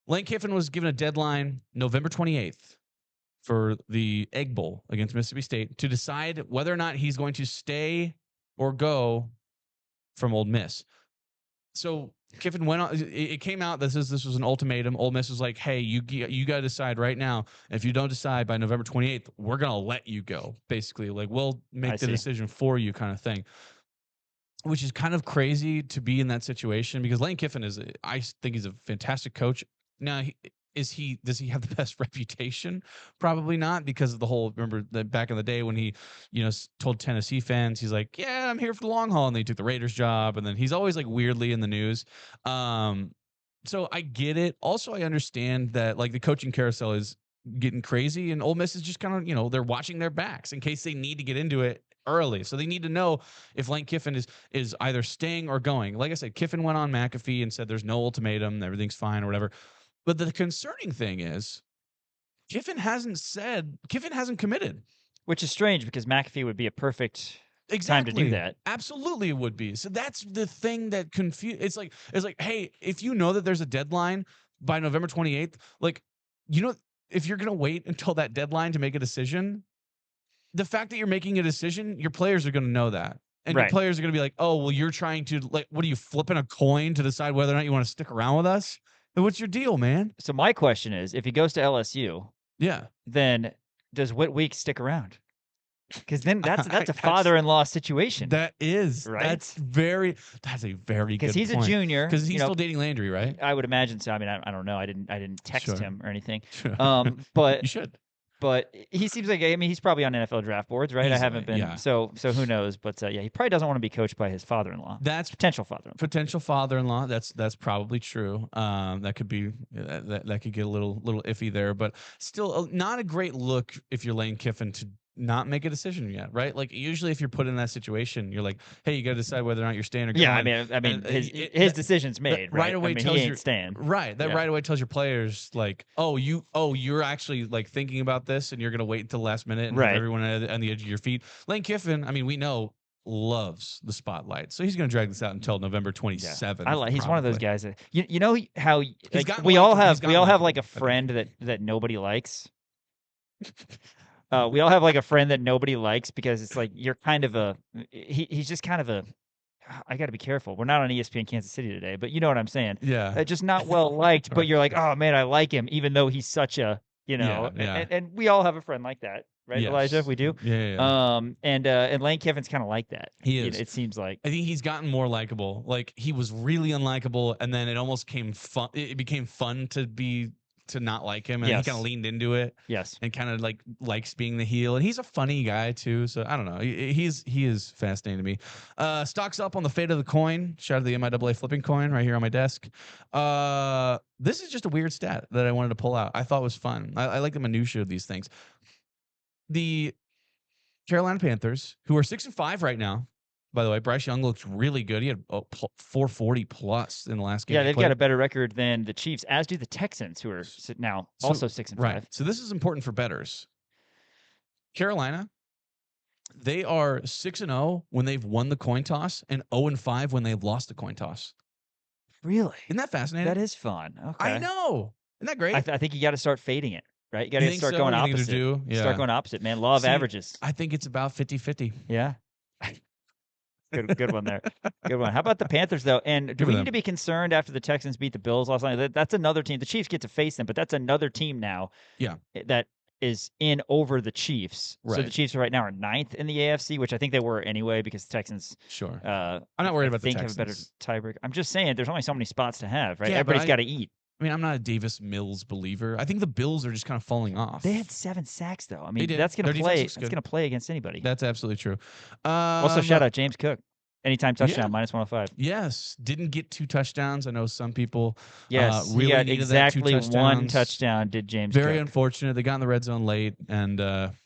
Lane Kiffin was given a deadline November 28th for the Egg Bowl against Mississippi State to decide whether or not he's going to stay or go from Ole Miss. So Kiffin went on. It came out this was an ultimatum. Ole Miss was like, "Hey, you got to decide right now. If you don't decide by November 28th, we're gonna let you go." Basically, like, we'll make the decision for you, kind of thing. Which is kind of crazy to be in that situation because Lane Kiffin I think he's a fantastic coach. Now, does he have the best reputation? Probably not, because of the whole, remember that back in the day when he, told Tennessee fans, he's like, yeah, I'm here for the long haul. And then he took the Raiders job. And then he's always like weirdly in the news. So I get it. Also, I understand that like the coaching carousel is getting crazy and Ole Miss is just kind of, they're watching their backs in case they need to get into it early. So they need to know if Lane Kiffin is either staying or going. Like I said, Kiffin went on McAfee and said there's no ultimatum, everything's fine or whatever. But the concerning thing is Kiffin hasn't committed. Which is strange because McAfee would be a perfect time to do that. Absolutely it would be. So that's the thing that it's like, hey, if you know that there's a deadline by November 28th, like, if you're going to wait until that deadline to make a decision, the fact that you're making a decision, your players are going to know that. And your players are going to be like, oh, well, you're trying to, like, what are you, flipping a coin to decide whether or not you want to stick around with us? What's your deal, man? So my question is, if he goes to LSU, then does Whitweek stick around? Because then that's a father-in-law situation. That is right. That's a very good because he's point. a junior. Because he's still dating Landry, right? I would imagine so. I mean, I don't know. I didn't text him or anything. But you should. But he seems like, I mean, he's probably on NFL draft boards, right? Easily, I haven't been, so who knows? But he probably doesn't want to be coached by his father-in-law. That's potential father-in-law. Potential father-in-law. That's probably true. That could be that could get a little iffy there, but still not a great look if you're Lane Kiffin to not make a decision yet, right? Like usually if you're put in that situation, you're like, hey, you got to decide whether or not you're staying or going. Yeah, I mean, his decision's made, right? Away tells he ain't staying. Right. That right away tells your players like, you're actually like thinking about this and you're gonna wait until the last minute and have everyone on the edge of your feet. Lane Kiffin, I mean, we know loves the spotlight, so he's gonna drag this out until November 27th. He's one of those guys that you know how like, we all have like a friend that nobody likes. We all have like a friend that nobody likes because it's like you're kind of he's just kind of a. I got to be careful. We're not on ESPN Kansas City today, but you know what I'm saying. Yeah. Just not well liked, but you're like, oh man, I like him, even though he's such a, and we all have a friend like that, right, yes. Elijah? We do. Yeah. And Lane Kiffin's kind of like that. He is. It seems like. I think he's gotten more likable. Like he was really unlikable, and then it almost became fun. It became fun to not like him, and he kind of leaned into it. Yes. And kind of likes being the heel, and he's a funny guy too. So I don't know. He is fascinating to me. Stocks up on the fate of the coin. Shout out to the MIAA flipping coin right here on my desk. This is just a weird stat that I wanted to pull out. I thought was fun. I like the minutia of these things. The Carolina Panthers, who are 6-5 right now. By the way, Bryce Young looks really good. He had 440 plus in the last game. Yeah, they've got a better record than the Chiefs, as do the Texans, who are now also 6-5. Right. So this is important for bettors. Carolina, they are 6-0 when they've won the coin toss and 0-5 when they've lost the coin toss. Really? Isn't that fascinating? That is fun. Okay. I know. Isn't that great? I think you got to start fading it, right? You got to start going opposite. Yeah. Start going opposite, man. Law of averages. I think it's about 50-50. Yeah. Good one there. Good one. How about the Panthers though? And do Good we for need to them. be concerned after the Texans beat the Bills last night? That's another team. The Chiefs get to face them, but that's another team now. Yeah. That is in over the Chiefs. So the Right. Chiefs right now are 9th in the AFC, which I think they were anyway because the Texans. Sure. I'm not worried I about the think have a better Texans. tiebreaker. I'm just saying, there's only so many spots to have, right? Yeah, but Everybody's got to eat. I mean, I'm not a Davis Mills believer. I think the Bills are just kind of falling off. They had 7 sacks though. I They mean, did. that's going Their to defense play. looks That's good. going to play against anybody. That's absolutely true. Also, shout out James Cook. Anytime touchdown, yeah. minus 105. Yes, didn't get 2 touchdowns. I know some people Yes, really he got needed exactly that 2 one touchdowns. touchdown. Did James? Very Cook. unfortunate. They got in the red zone late and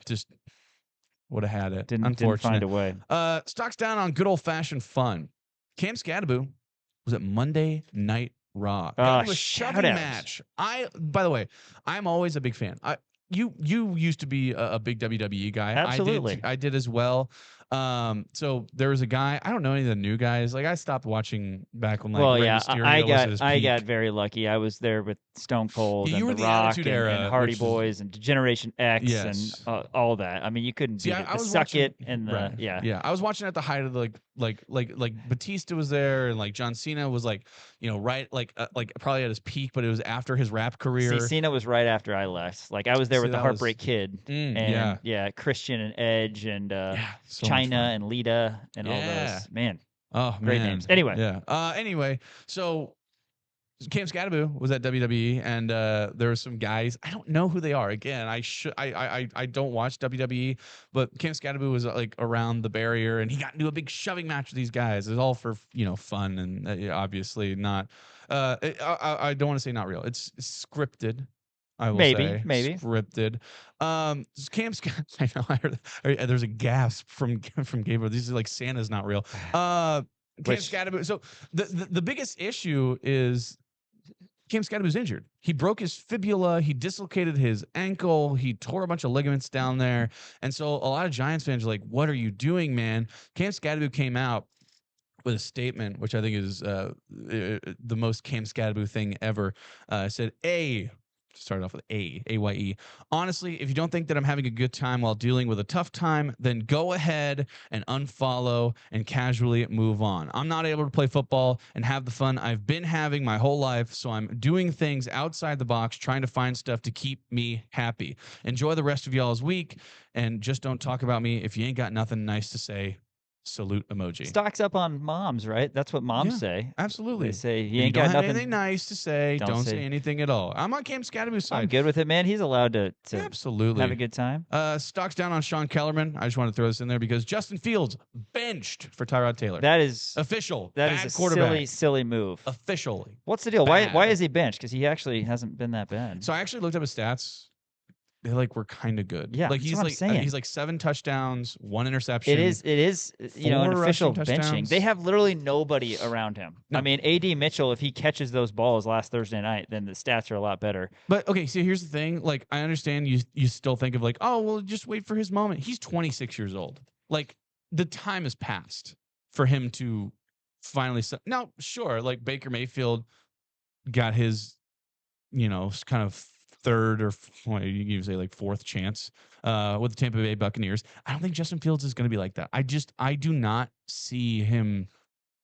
just would have had it. Didn't Unfortunate. find a way. Stocks down on good old fashioned fun. Cam Scadaboo was at Monday Night Raw. Got into a shoving match. By the way, I'm always a big fan. You used to be a big WWE guy. Absolutely. I did as well. So there was a guy. I don't know any of the new guys. Like I stopped watching back when Rey Mysterio was at his I peak. got very lucky. I was there with Stone Cold Yeah, you and were The the Rock Attitude and, Era, and Hardy which is- Boys and Generation X Yes. and all that. I mean, you couldn't See, beat I it. The was Suck watching, It and the right. yeah. I was watching at the height of the like Batista was there and like John Cena was like right like probably at his peak, but it was after his rap career. See, Cena was right after I left. Like I was there See, with the that was- Heartbreak Kid and Christian and Edge and so much China fun. and Lita and all Yeah. those. Man, Oh, great man. names. Anyway, Yeah. Anyway, so Cam Scadaboo was at WWE, and there were some guys. I don't know who they are. Again, I don't watch WWE, but Cam Scadaboo was like around the barrier, and he got into a big shoving match with these guys. It was all for fun, and obviously not. I don't want to say not real. It's scripted. I will say maybe scripted. Cam I know. I heard, there's a gasp from Gabriel. These are like Santa's not real. Cam Scadaboo. So the biggest issue is Cam Scadaboo's injured. He broke his fibula. He dislocated his ankle. He tore a bunch of ligaments down there. And so a lot of Giants fans are like, "What are you doing, man?" Cam Scadaboo came out with a statement, which I think is the most Cam Scadaboo thing ever. Said, started off with A-Y-E. Honestly, if you don't think that I'm having a good time while dealing with a tough time, then go ahead and unfollow and casually move on. I'm not able to play football and have the fun I've been having my whole life, so I'm doing things outside the box, trying to find stuff to keep me happy. Enjoy the rest of y'all's week, and just don't talk about me if you ain't got nothing nice to say. Salute emoji. stocks up on moms, right? That's what moms say. Absolutely. They say If he ain't got don't have nothing. anything nice to say. Don't say- say anything at all. I'm on Cam Scadaboo's side. I'm good with it, man. He's allowed to Absolutely have a good time. Stocks down on Sean Kellerman. I just want to throw this in there because Justin Fields benched for Tyrod Taylor. That is official. That Bad is a quarterback. silly move. Officially. What's the deal? Why Bad. is he benched? Because he actually hasn't been that bad. So I actually looked up his stats. They were kind of good. Yeah, like that's he's what I'm like saying. he's like 7 touchdowns, 1 interception. It is an 4 official rushing benching. touchdowns. They have literally nobody around him. No. I mean, AD Mitchell, if he catches those balls last Thursday night, then the stats are a lot better. But okay, so here's the thing. Like I understand you still think of like, oh well, just wait for his moment. He's 26 years old. Like the time has passed for him to finally. Now, sure, like Baker Mayfield got his, kind of third or you can say like 4th chance with the Tampa Bay Buccaneers. I don't think Justin Fields is going to be like that. I do not see him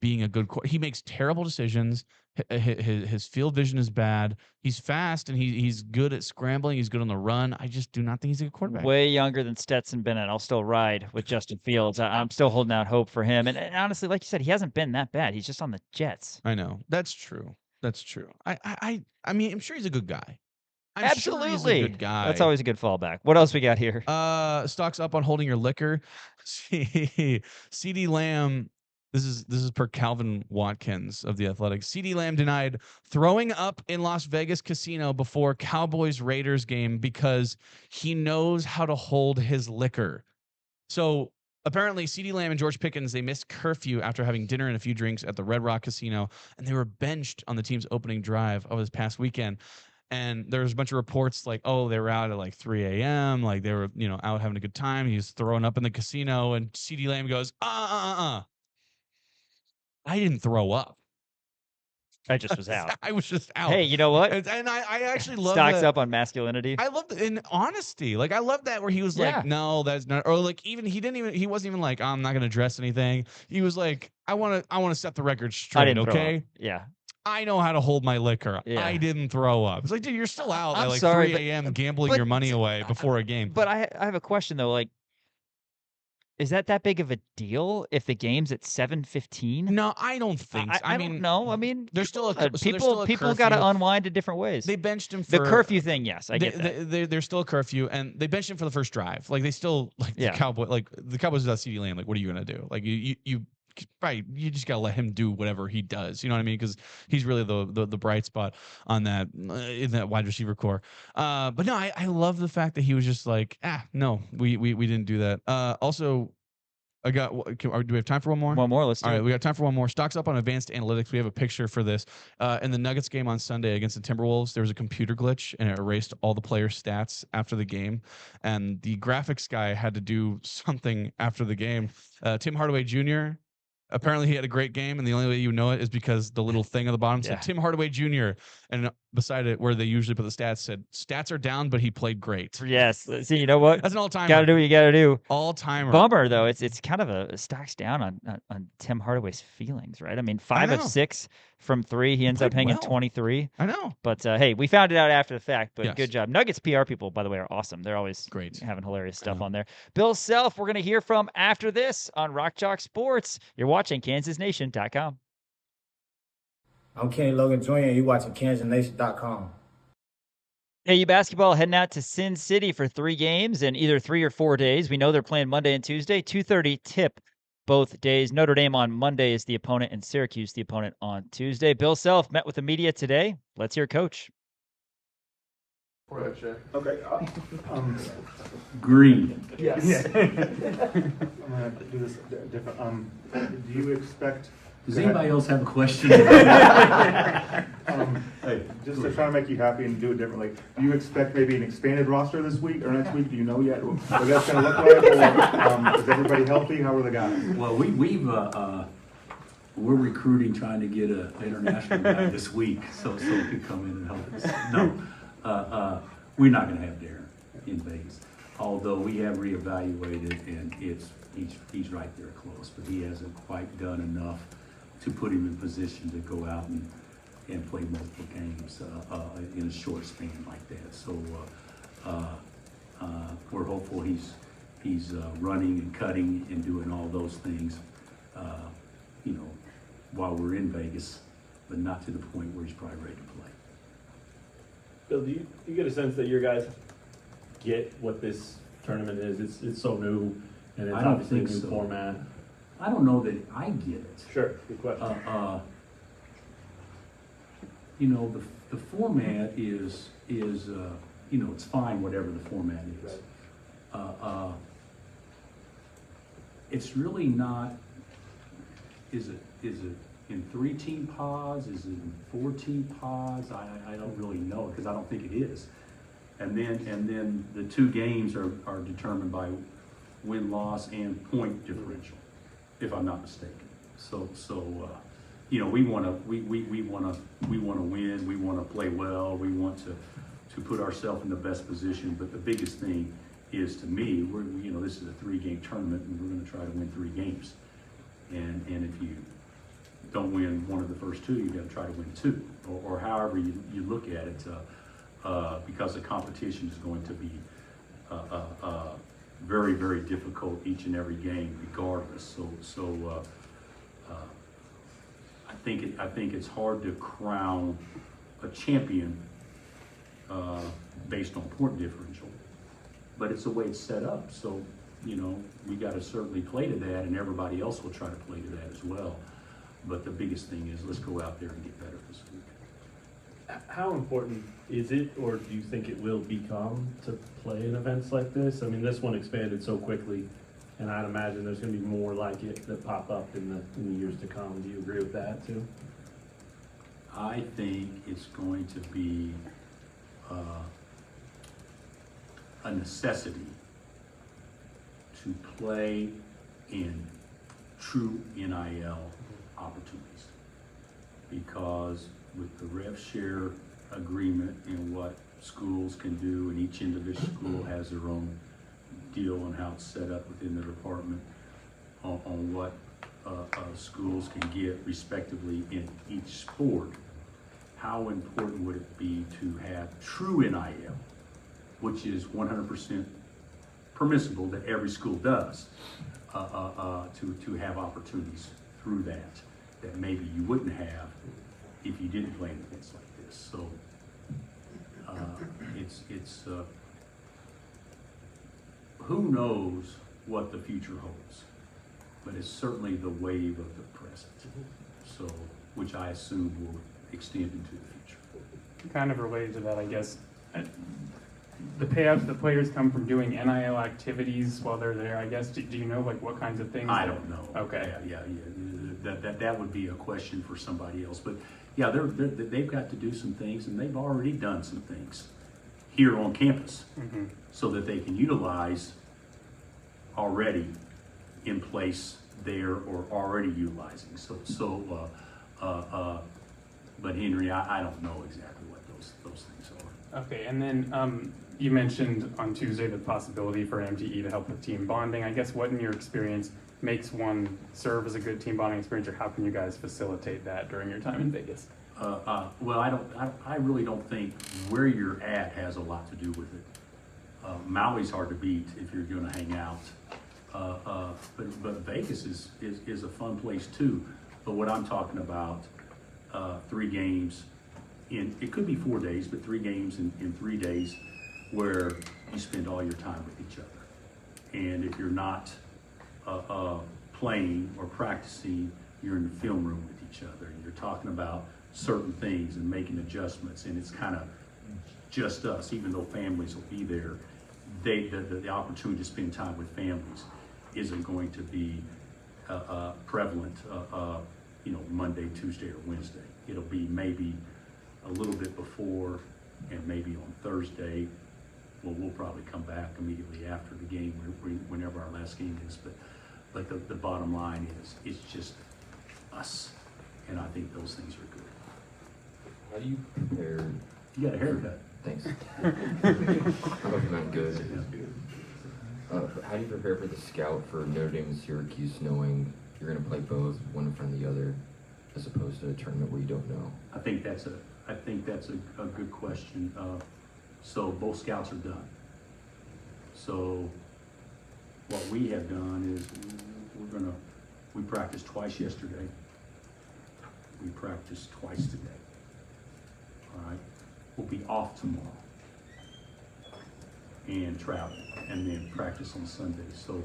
being a good he makes terrible decisions. His field vision is bad. He's fast and he's good at scrambling. He's good on the run. I just do not think he's a good quarterback. Way younger than Stetson Bennett. I'll still ride with Justin Fields. I'm still holding out hope for him. And honestly, like you said, he hasn't been that bad. He's just on the Jets. I know. That's true. I mean, I'm sure he's a good guy. I'm Absolutely. sure he's a good guy. That's always a good fallback. What else we got here? Stocks up on holding your liquor. CeeDee Lamb. This is per Calvin Watkins of The Athletic. CeeDee Lamb denied throwing up in Las Vegas casino before Cowboys-Raiders game because he knows how to hold his liquor. So apparently CeeDee Lamb and George Pickens, they missed curfew after having dinner and a few drinks at the Red Rock Casino, and they were benched on the team's opening drive of this past weekend. And there was a bunch of reports like, oh, they were out at like 3 a.m. Like they were, out having a good time. He was throwing up in the casino, and CeeDee Lamb goes, I didn't throw up. I just was out. I was just out. Hey, you know what? And I actually love Stocks that. up on masculinity. I love in honesty. Like I love that where he was Yeah. like, no, that's not, or like even he wasn't even like, I'm not gonna dress anything. He was like, I wanna set the record I straight, didn't throw okay? up. Yeah. I know how to hold my liquor. Yeah. I didn't throw up. It's like, dude, you're still out I'm at like sorry, 3 a.m. gambling but- your money away before a game. But I have a question though. Like, is that big of a deal if the game's at 7:15? No, I don't think. I mean, no. I mean, there's still a people got to unwind in different ways. They benched him for the curfew thing. Yes, I get that. There's still a curfew, and they benched him for the first drive. Like they still the Cowboys without CeeDee Lamb. Like, what are you gonna do? Like you just gotta let him do whatever he does. You know what I mean? Because he's really the bright spot on that in that wide receiver core. But no, I love the fact that he was just like, no, we didn't do that. Also. Do we have time for one more? One more. Let's do All it. right, we got time for one more. Stocks up on advanced analytics. We have a picture for this. In the Nuggets game on Sunday against the Timberwolves, there was a computer glitch and it erased all the player stats after the game. And the graphics guy had to do something after the game. Tim Hardaway Jr., apparently he had a great game, and the only way you know it is because the little thing on the bottom said Tim Hardaway Jr. and beside it, where they usually put the stats, said stats are down, but he played great. Yes. See, you know what? That's an all-timer. Got to do what you got to do. All-timer. Bummer though. It's kind of a stocks down on Tim Hardaway's feelings, right? I mean, 5 of 6 from 3. He ends up hanging 23. I know. But hey, we found it out after the fact. But Yes. good job. Nuggets PR people, by the way, are awesome. They're always great, having hilarious stuff on there. Bill Self, we're going to hear from after this on Rock Chalk Sports. You're watching KansasNation.com. I'm Kenny Logan Jr. and you're watching KansasNation.com. AU basketball heading out to Sin City for 3 games in either 3 or 4 days. We know they're playing Monday and Tuesday, 2:30 tip both days. Notre Dame on Monday is the opponent and Syracuse the opponent on Tuesday. Bill Self met with the media today. Let's hear Coach. Okay. Green. Yes. I'm gonna do this different. Do you expect? Does anybody else have a question? Just to try to make you happy and do it differently. Do you expect maybe an expanded roster this week or next week? Do you know yet what that's going to look like? Or, is everybody healthy? How are the guys? Well, we're recruiting, trying to get an international guy this week, so he could come in and help us. No, we're not going to have Darren in Vegas. Although we have reevaluated, and he's right there close, but he hasn't quite done enough to put him in position to go out and play multiple games in a short span like that. So we're hopeful he's running and cutting and doing all those things, while we're in Vegas, but not to the point where he's probably ready to play. Bill, do you get a sense that your guys get what this tournament is? It's so new, and it's obviously a new format. I don't know that I get it. Sure, good question. The format is it's fine whatever the format is. Right. It's really not. Is it in 3-team pods? Is it in 4-team pods? I don't really know because I don't think it is. And then the 2 games are determined by win-loss and point differential, if I'm not mistaken. So we want to win. We want to play well. We want to put ourselves in the best position. But the biggest thing is, to me, this is a 3-game tournament, and we're going to try to win 3 games. And if you don't win one of the first 2, you got to try to win 2, or however you look at it, because the competition is going to be very, very difficult each and every game, regardless. So I think it's hard to crown a champion based on point differential, but it's the way it's set up. So we got to certainly play to that, and everybody else will try to play to that as well. But the biggest thing is, let's go out there and get better this week. How important is it, or do you think it will become, to play in events like this? I mean, this one expanded so quickly, and I'd imagine there's going to be more like it that pop up in the years to come. Do you agree with that too? I think it's going to be a necessity to play in true NIL opportunities. because with the rev share agreement and what schools can do, and each individual school has their own deal on how it's set up within their department on what schools can get respectively in each sport, how important would it be to have true NIL, which is 100% permissible that every school does, to have opportunities through that maybe you wouldn't have if you didn't play in events like this. So it's who knows what the future holds, but it's certainly the wave of the present. So, which I assume will extend into the future. Kind of related to that, I guess, the payouts the players come from doing NIL activities while they're there, I guess. Do you know like what kinds of things? I don't know. Okay. Yeah. That would be a question for somebody else. But yeah, they've got to do some things, and they've already done some things here on campus, so that they can utilize already in place there or already utilizing. But Henry, I don't know exactly what those things are. Okay, and then you mentioned on Tuesday the possibility for MTE to help with team bonding. I guess what in your experience makes one serve as a good team bonding experience, or how can you guys facilitate that during your time in Vegas? Well, I really don't think where you're at has a lot to do with it. Maui's hard to beat if you're going to hang out, but Vegas is a fun place too. But what I'm talking about, 3 games it could be 4 days, but 3 games in 3 days where you spend all your time with each other. And if you're not playing or practicing, you're in the film room with each other, and you're talking about certain things and making adjustments, and it's kind of just us, even though families will be there. The opportunity to spend time with families isn't going to be prevalent, Monday, Tuesday, or Wednesday. It'll be maybe a little bit before, and maybe on Thursday. Well, we'll probably come back immediately after the game, whenever our last game is. But the bottom line is, it's just us, and I think those things are good. How do you prepare? You got a haircut. Thanks. I hope you're not good. How do you prepare for the scout for Notre Dame and Syracuse, knowing you're going to play both, one in front of the other, as opposed to a tournament where you don't know? I think that's a good question. So both scouts are done. So what we have done is we practiced twice yesterday. We practiced twice today. All right. We'll be off tomorrow and travel, and then practice on Sunday. So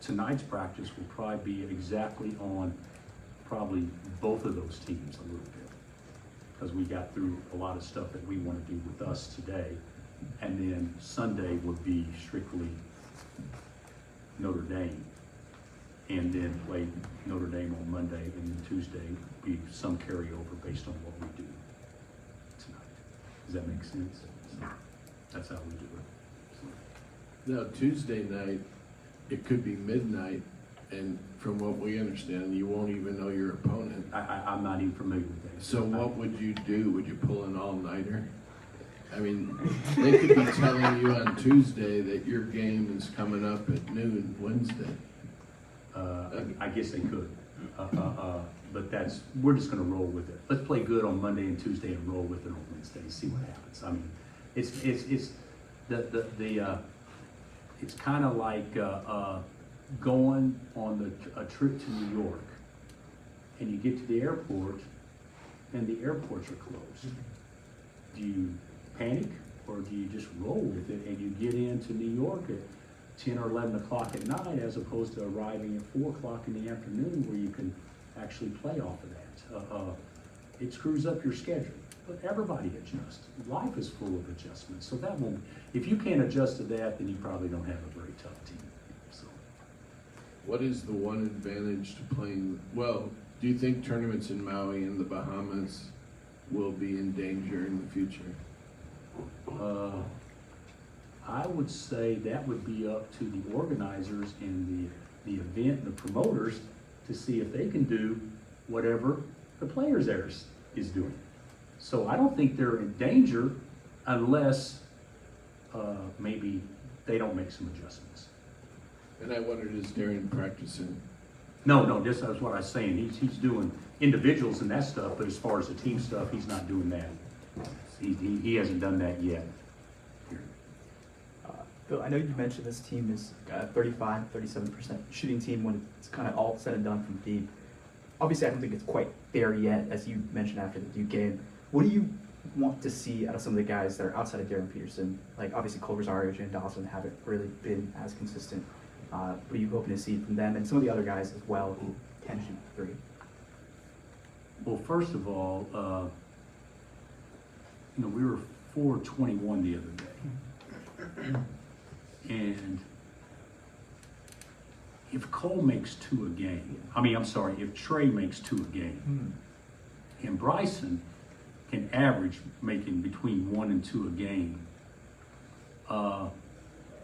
tonight's practice will probably be exactly on probably both of those teams a little bit, because we got through a lot of stuff that we want to do with us today. And then Sunday would be strictly Notre Dame, and then play Notre Dame on Monday, and then Tuesday be some carryover based on what we do tonight. Does that make sense? So that's how we do it. Now, Tuesday night, it could be midnight, and from what we understand, you won't even know your opponent. I'm not even familiar with that. So what would you do? Would you pull an all-nighter? I mean, they could be telling you on Tuesday that your game is coming up at noon Wednesday. I guess they could, but we're just going to roll with it. Let's play good on Monday and Tuesday and roll with it on Wednesday and see what happens. I mean, it's kind of like going on a trip to New York, and you get to the airport and the airports are closed. Do you panic, or do you just roll with it and you get into New York at 10 or 11 o'clock at night, as opposed to arriving at 4 o'clock in the afternoon where you can actually play off of that? It screws up your schedule, but everybody adjusts. Life is full of adjustments, so that won't, if you can't adjust to that, then you probably don't have a very tough team. So, what is the one advantage to playing? Well, do you think tournaments in Maui and the Bahamas will be in danger in the future? I would say that would be up to the organizers and the event and the promoters to see if they can do whatever the players there is doing. So I don't think they're in danger unless maybe they don't make some adjustments. And I wondered, is Darren practicing? No, that's what I was saying. He's doing individuals and that stuff, but as far as the team stuff, he's not doing that. He hasn't done that yet. Phil, I know you mentioned this team is 35-37% shooting team when it's kind of all said and done from deep. Obviously, I don't think it's quite there yet, as you mentioned after the Duke game. What do you want to see out of some of the guys that are outside of Darren Peterson? Like, obviously, Cole Rosario, Jane Dawson haven't really been as consistent. What are you hoping to see from them and some of the other guys as well who can shoot three? Well, first of all, we were 4-21 the other day. And if Cole makes 2 a game, if Trey makes 2 a game, and Bryson can average making between 1 and 2 a game,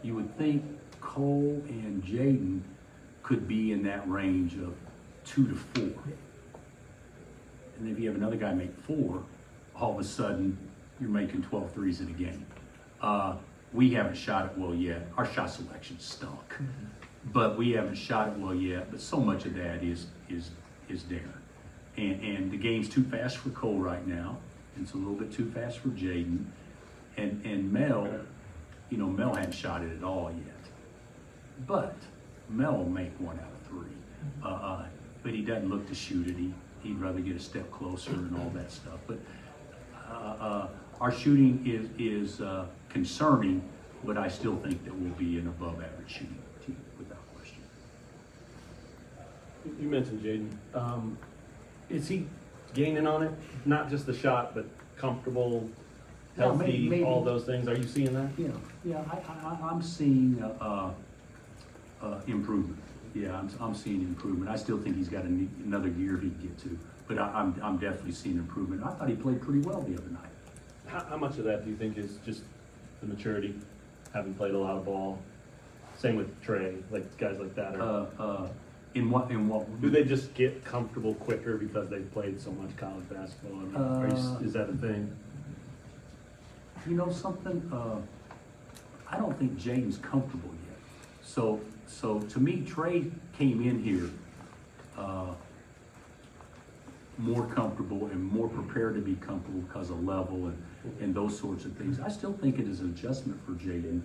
you would think Cole and Jaden could be in that range of 2 to 4. And if you have another guy make 4, all of a sudden you're making 12 threes in a game. We haven't shot it well yet. Our shot selection stunk, but we haven't shot it well yet. But so much of that is Darren, and the game's too fast for Cole right now. It's a little bit too fast for Jaden, and Mel. Mel hadn't shot it at all yet, but Mel will make 1 out of 3. But he doesn't look to shoot it. He'd rather get a step closer and all that stuff. But our shooting is concerning, but I still think that we'll be an above average shooting team without question. You mentioned Jaden. Is he gaining on it? Not just the shot, but comfortable, healthy, maybe. all those things. Are you seeing that? I'm seeing improvement. Yeah, I'm seeing improvement. I still think he's got another year he can get to, but I'm definitely seeing improvement. I thought he played pretty well the other night. How much of that do you think is just the maturity, having played a lot of ball? Same with Trey, like guys like that. In what? Do they just get comfortable quicker because they've played so much college basketball? Is that a thing? You know something? I don't think Jaden's comfortable yet. So to me, Trey came in here more comfortable and more prepared to be comfortable because of level and those sorts of things. I still think it is an adjustment for Jaden,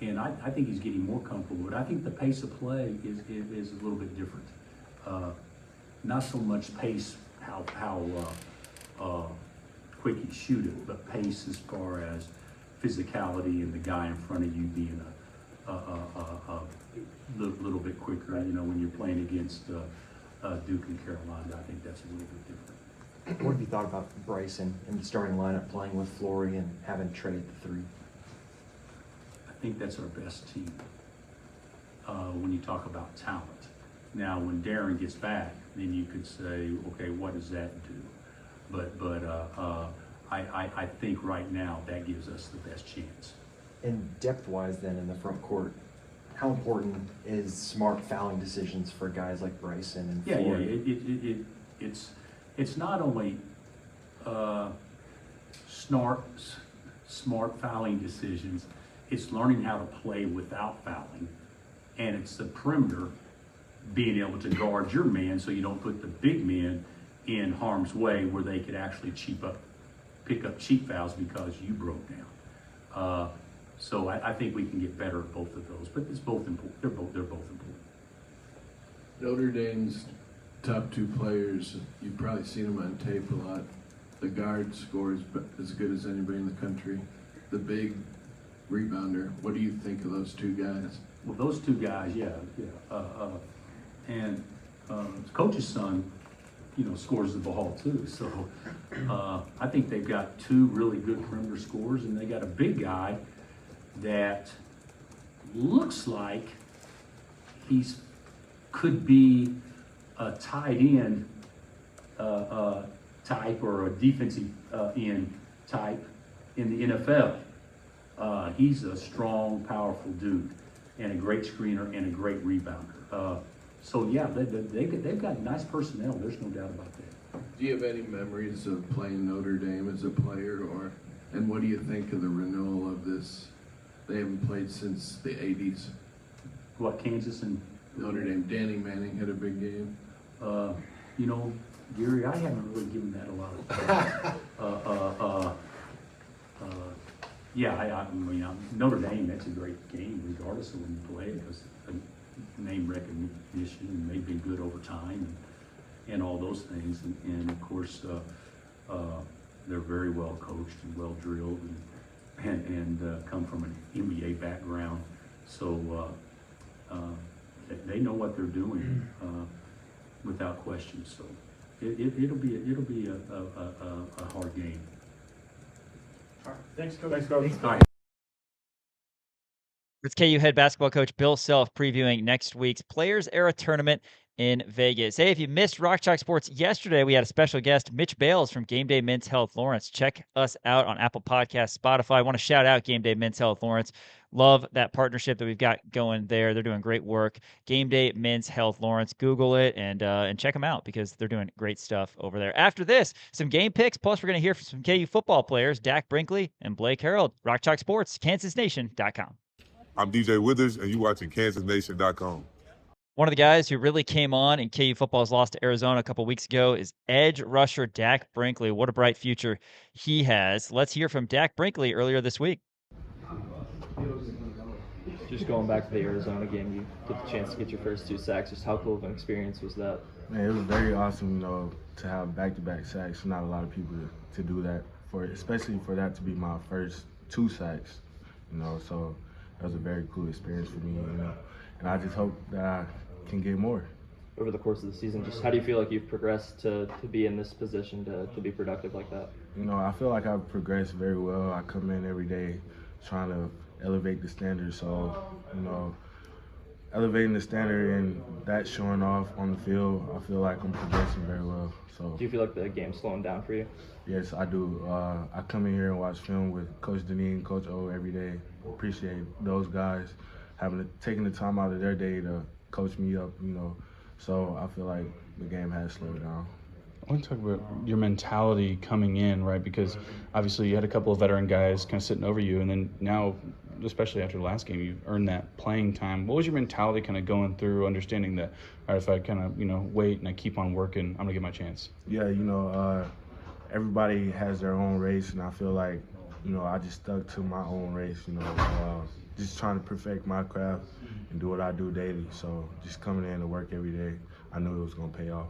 and I think he's getting more comfortable. But I think the pace of play is a little bit different. Not so much pace, how quick you shoot it, but pace as far as physicality and the guy in front of you being a little bit quicker. When you're playing against Duke and Carolina, I think that's a little bit different. What have you thought about Bryson and the starting lineup playing with Flory and having Trey at the 3? I think that's our best team when you talk about talent. Now, when Darren gets back, then you could say, okay, what does that do? But I think right now that gives us the best chance. And depth-wise then in the front court, how important is smart fouling decisions for guys like Bryson and Flory? It's not only smart fouling decisions, it's learning how to play without fouling, and it's the perimeter being able to guard your man so you don't put the big men in harm's way where they could actually pick up cheap fouls because you broke down. So I think we can get better at both of those, but it's both important. They're both important. Notre Dame's top 2 players, you've probably seen them on tape a lot. The guard scores as good as anybody in the country. The big rebounder. What do you think of those 2 guys? Well, those 2 guys, yeah. And coach's son, scores the ball too. So I think they've got 2 really good perimeter scorers, and they got a big guy that looks like could be a tight end type or a defensive end type in the NFL. He's a strong, powerful dude and a great screener and a great rebounder. So yeah, they've got nice personnel. There's no doubt about that. Do you have any memories of playing Notre Dame as a player, and what do you think of the renewal of this? They haven't played since the 80s. What, Kansas and Notre Dame? Danny Manning had a big game. You know, Gary, I haven't really given that a lot of thought. Yeah, I mean, Notre Dame, that's a great game, regardless of when you play it, because name recognition, and they've been good over time, and all those things. And of course, they're very well coached and well drilled, and come from an NBA background. So they know what they're doing without question. So it'll be a hard game. All right. Thanks, Coach. Thanks, Coach. All right. It's KU head basketball coach Bill Self previewing next week's Players Era Tournament in Vegas. Hey, if you missed Rock Chalk Sports yesterday, we had a special guest, Mitch Bales from Game Day Men's Health Lawrence. Check us out on Apple Podcasts, Spotify. I want to shout out Game Day Men's Health Lawrence. Love that partnership that we've got going there. They're doing great work. Game Day Men's Health Lawrence. Google it and check them out because they're doing great stuff over there. After this, some game picks. Plus, we're going to hear from some KU football players, Dak Brinkley and Blake Harold. Rock Chalk Sports, KansasNation.com. I'm DJ Withers, and you're watching KansasNation.com. One of the guys who really came on in KU football's loss to Arizona a couple weeks ago is edge rusher Dak Brinkley. What a bright future he has. Let's hear from Dak Brinkley earlier this week. Just going back to the Arizona game, you get the chance to get your first 2 sacks. Just how cool of an experience was that? Man, it was very awesome, to have back-to-back sacks. Not a lot of people to do that, especially for that to be my first 2 sacks, so that was a very cool experience for me, and I just hope that I can get more. Over the course of the season, just how do you feel like you've progressed to be in this position to be productive like that? I feel like I've progressed very well. I come in every day trying to elevate the standard, so, elevating the standard and that showing off on the field, I feel like I'm progressing very well. So, do you feel like the game's slowing down for you? Yes, I do. I come in here and watch film with Coach Deneen and Coach O every day. Appreciate those guys taking the time out of their day to coach me up, So I feel like the game has slowed down. I want to talk about your mentality coming in, right? Because obviously you had a couple of veteran guys kind of sitting over you, and then now, especially after the last game, you've earned that playing time. What was your mentality kind of going through, understanding that, all right, if I kind of, wait and I keep on working, I'm going to get my chance? Yeah, everybody has their own race, and I feel like, I just stuck to my own race, just trying to perfect my craft and do what I do daily. So just coming in to work every day, I knew it was going to pay off,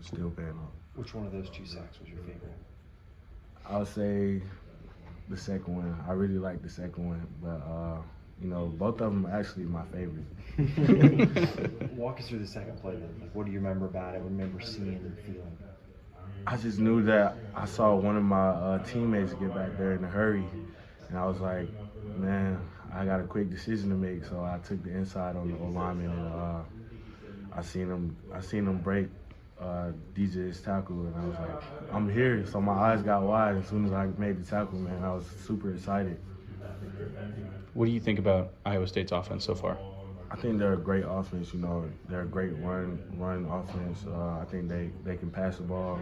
still paying off. Which one of those 2 sacks was your favorite? I would say the second one. I really like the second one, but both of them are actually my favorite. Walk us through the second play then. Like, what do you remember about it? Remember seeing and feeling? I just knew that I saw one of my teammates get back there in a hurry, and I was like, man, I got a quick decision to make. So I took the inside on the O-lineman, and I seen him break DJ's tackle, and I was like, I'm here. So my eyes got wide as soon as I made the tackle, man. I was super excited. What do you think about Iowa State's offense so far? I think they're a great offense. They're a great run offense. I think they can pass the ball.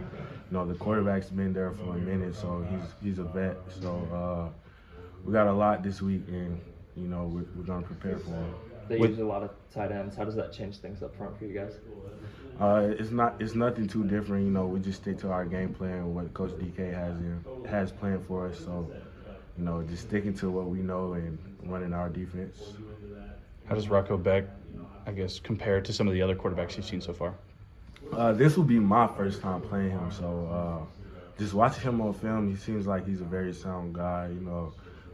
The quarterback's been there for a minute, so he's a vet. So we got a lot this week, and we're gonna prepare for him. They use a lot of tight ends. How does that change things up front for you guys? It's nothing too different. We just stick to our game plan, what Coach DK has planned for us. So, just sticking to what we know and running our defense. How does Rocco Beck, compare to some of the other quarterbacks you've seen so far? This will be my first time playing him, so just watching him on film, he seems like he's a very sound guy.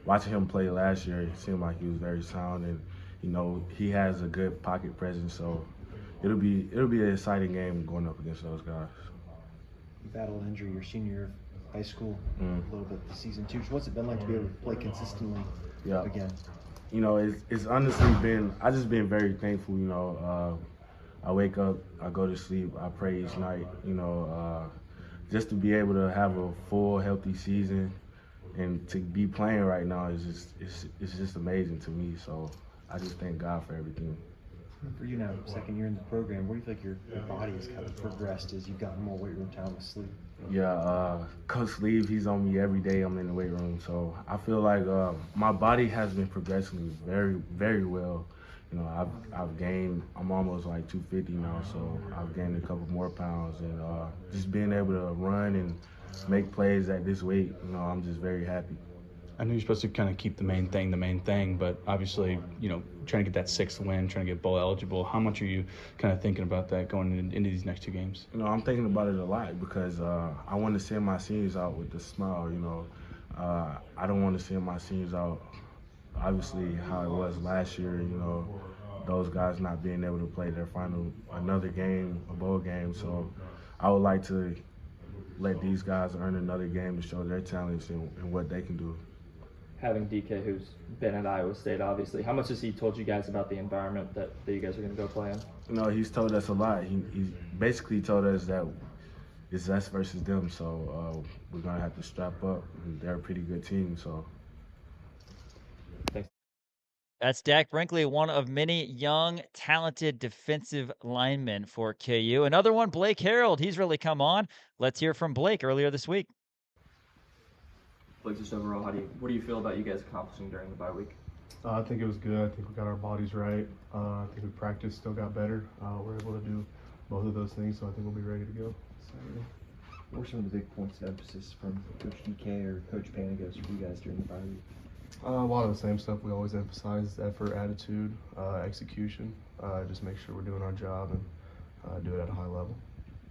Watching him play last year, it seemed like he was very sound, and he has a good pocket presence. So it'll be an exciting game going up against those guys. You battled injury your senior year of high school, a little bit this season too. So what's it been like to be able to play consistently again? It's honestly I just been very thankful. I wake up, I go to sleep, I pray each night. Just to be able to have a full, healthy season and to be playing right now is just amazing to me. So I just thank God for everything. For you now, second year in the program, where do you feel like your body has kind of progressed as you've gotten more weight room time with sleep? Yeah, Coach Lee, he's on me every day I'm in the weight room. So I feel like my body has been progressing very, very well. You know, I've gained, I'm almost like 250 now, so I've gained a couple more pounds. And just being able to run and make plays at this weight, you know, I'm just very happy. I know you're supposed to kind of keep the main thing, but obviously, you know, trying to get that 6th win, trying to get bowl eligible, how much are you kind of thinking about that going into these next 2 games? You know, I'm thinking about it a lot because I want to send my seniors out with a smile, you know. I don't want to send my seniors out, obviously, how it was last year, you know, those guys not being able to play their another game, a bowl game. So I would like to let these guys earn another game to show their talents and what they can do. Having DK, who's been at Iowa State, obviously, how much has he told you guys about the environment that you guys are going to go play in? You know, he's told us a lot. He basically told us that it's us versus them, so we're going to have to strap up. They're a pretty good team, so. Thanks. That's Dak Brinkley, one of many young, talented defensive linemen for KU. Another one, Blake Harold. He's really come on. Let's hear from Blake earlier this week. Blake, just overall, what do you feel about you guys accomplishing during the bye week? I think it was good. I think we got our bodies right. I think we practiced, still got better. We're able to do both of those things, so I think we'll be ready to go Saturday. What were some of the big points of emphasis from Coach DK or Coach Panagos for you guys during the bye week? A lot of the same stuff we always emphasize: effort, attitude, execution. Just make sure we're doing our job and do it at a high level.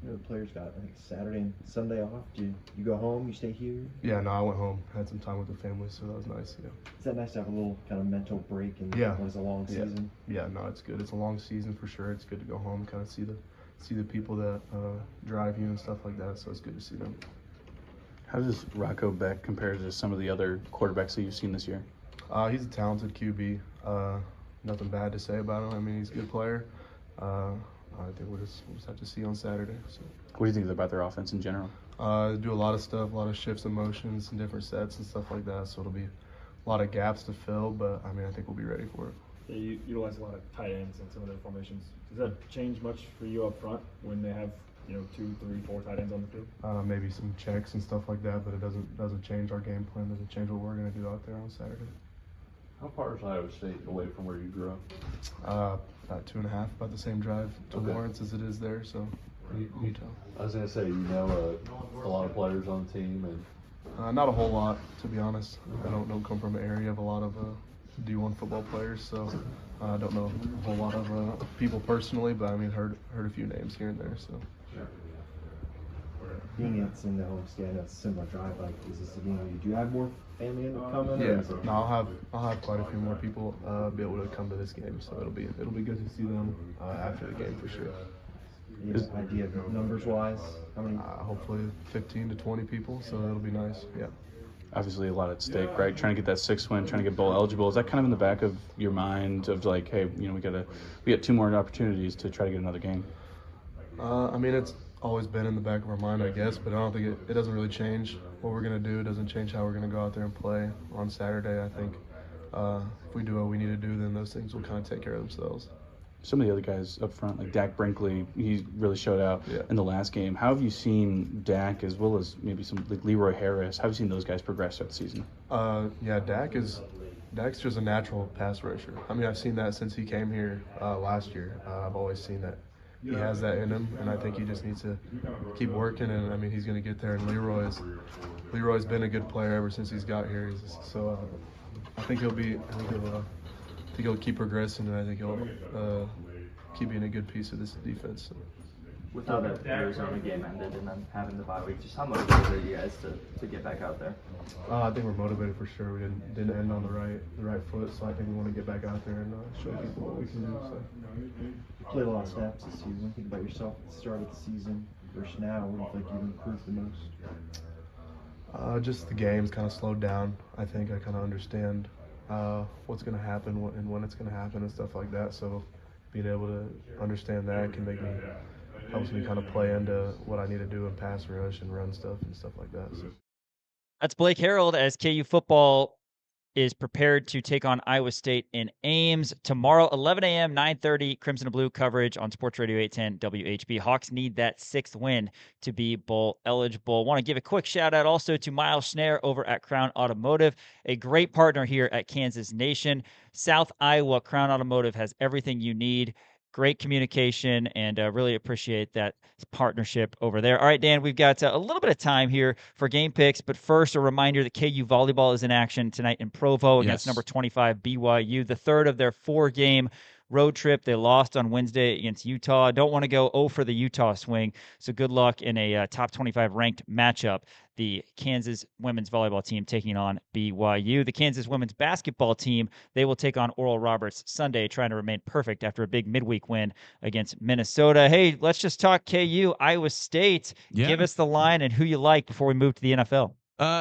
You know, the players got, I think, Saturday and Sunday off. Do you go home? You stay here? Yeah, no, I went home, had some time with the family, so that was nice. Yeah. Is that nice to have a little kind of mental break in what is a long season? Yeah, no, it's good. It's a long season for sure. It's good to go home, kind of see the people that drive you and stuff like that. So it's good to see them. How does Rocco Beck compare to some of the other quarterbacks that you've seen this year? He's a talented QB. Nothing bad to say about him. I mean, he's a good player. I think we'll just have to see on Saturday. So. What do you think about their offense in general? Do a lot of stuff, a lot of shifts and motions and different sets and stuff like that. So it'll be a lot of gaps to fill, but I mean, I think we'll be ready for it. Yeah, you utilize a lot of tight ends in some of their formations. Does that change much for you up front when they have 2, 3, 4 tight ends on the field? Maybe some checks and stuff like that, but it doesn't change our game plan. Doesn't change what we're going to do out there on Saturday. How far is Iowa State away from where you grew up? About 2.5, about the same drive to Lawrence as it is there. So, Utah. I was gonna say, you know, a lot of players on the team, and not a whole lot, to be honest. I don't come from an area of a lot of D1 football players, so I don't know a whole lot of people personally, but I mean, heard a few names here and there. So. Being in the homestand, that's a similar drive. Like, is this a game? Do you have more family coming? Yeah, no, I'll have quite a few more people be able to come to this game, so it'll be good to see them after the game for sure. You have an idea of numbers wise? How many? Hopefully 15 to 20 people, so it'll be nice. Yeah. Obviously a lot at stake, right? Trying to get that 6th win, trying to get bowl eligible. Is that kind of in the back of your mind of like, hey, you know, we got 2 more opportunities to try to get another game? I mean, it's always been in the back of our mind, I guess, but I don't think it doesn't really change what we're going to do. It doesn't change how we're going to go out there and play on Saturday. I think if we do what we need to do, then those things will kind of take care of themselves. Some of the other guys up front, like Dak Brinkley, he really showed out in the last game. How have you seen Dak, as well as maybe some like Leroy Harris? How have you seen those guys progress throughout the season? Yeah, Dak's just a natural pass rusher. I mean, I've seen that since he came here last year. I've always seen that. He has that in him, and I think he just needs to keep working. And I mean, he's going to get there. And Leroy's been a good player ever since he's got here. So I think he'll keep progressing, and I think he'll keep being a good piece of this defense. With how that Arizona game ended and then having the bye week, just how motivated are you guys to get back out there? I think we're motivated for sure. We didn't end on the right foot, so I think we want to get back out there and show people what we can do. So. You played a lot of snaps this season. Think about yourself at the start of the season versus now. What do you think you've improved the most? Just the game's kind of slowed down. I think I kind of understand what's going to happen and when it's going to happen and stuff like that. So being able to understand that helps me kind of play into what I need to do in pass rush and run stuff and stuff like that. So. That's Blake Harold as KU football is prepared to take on Iowa State in Ames tomorrow, 11 a.m., 9:30, Crimson and Blue coverage on Sports Radio 810 WHB. Hawks need that 6th win to be bowl eligible. Want to give a quick shout out also to Miles Schnare over at Crown Automotive, a great partner here at Kansas Nation. South Iowa Crown Automotive has everything you need. Great communication, and really appreciate that partnership over there. All right, Dan, we've got a little bit of time here for game picks, but first a reminder that KU volleyball is in action tonight in Provo against number 25 BYU, the third of their 4-game road trip. They lost on Wednesday against Utah. Don't want to go 0 for the Utah swing, so good luck in a top 25 ranked matchup. The Kansas women's volleyball team taking on BYU. The Kansas women's basketball team, they will take on Oral Roberts Sunday, trying to remain perfect after a big midweek win against Minnesota. Hey, let's just talk KU, Iowa State. Yeah. Give us the line and who you like before we move to the NFL.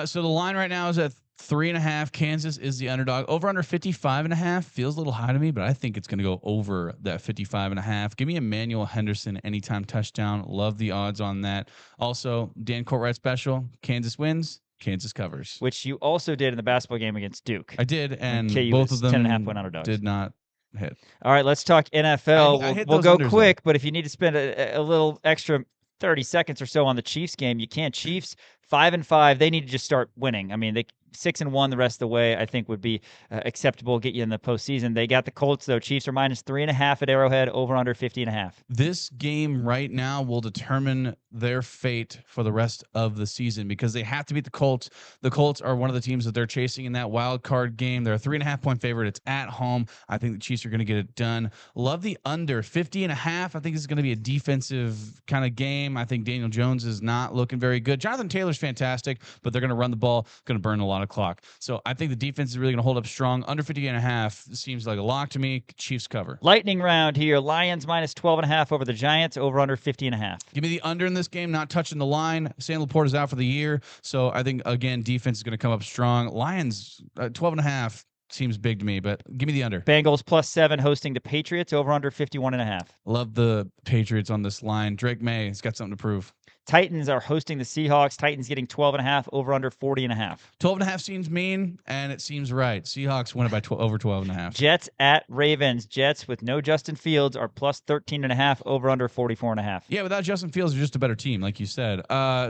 So the line right now is at 3.5. Kansas is the underdog. Over under 55.5 feels a little high to me, but I think it's going to go over that 55.5. Give me Emmanuel Henderson anytime touchdown. Love the odds on that. Also, Dan Courtwright special. Kansas wins. Kansas covers. Which you also did in the basketball game against Duke. I did, and KU both of them 10.5 point underdogs. did not hit. All right, let's talk NFL. I hit We'll those go unders, quick, but if you need to spend a little extra 30 seconds or so on the Chiefs game, you can. Chiefs 5-5. They need to just start winning. I mean, they 6-1 the rest of the way, I think would be acceptable, get you in the postseason. They got the Colts, though. Chiefs are minus 3.5 at Arrowhead, over under 50.5. This game right now will determine their fate for the rest of the season because they have to beat the Colts. The Colts are one of the teams that they're chasing in that wild card game. They're a 3.5 point favorite. It's at home. I think the Chiefs are going to get it done. Love the under 50.5. I think this is going to be a defensive kind of game. I think Daniel Jones is not looking very good. Jonathan Taylor's fantastic, but they're going to run the ball, going to burn a lot of clock. So I think the defense is really going to hold up strong. Under 50.5 seems like a lock to me. Chiefs cover. Lightning round here. Lions minus 12.5 over the Giants, over under 50.5. Give me the under in this game, not touching the line. Sam Laporte is out for the year. So I think, again, defense is going to come up strong. Lions, 12.5 seems big to me, but give me the under. Bengals +7 hosting the Patriots, over under 51.5. Love the Patriots on this line. Drake May has got something to prove. Titans are hosting the Seahawks. Titans getting 12.5, over under 40.5. 12.5 seems mean, and it seems right. Seahawks win it by over 12.5. Jets at Ravens. Jets with no Justin Fields are +13.5, over under 44.5. Yeah, without Justin Fields, they're just a better team, like you said.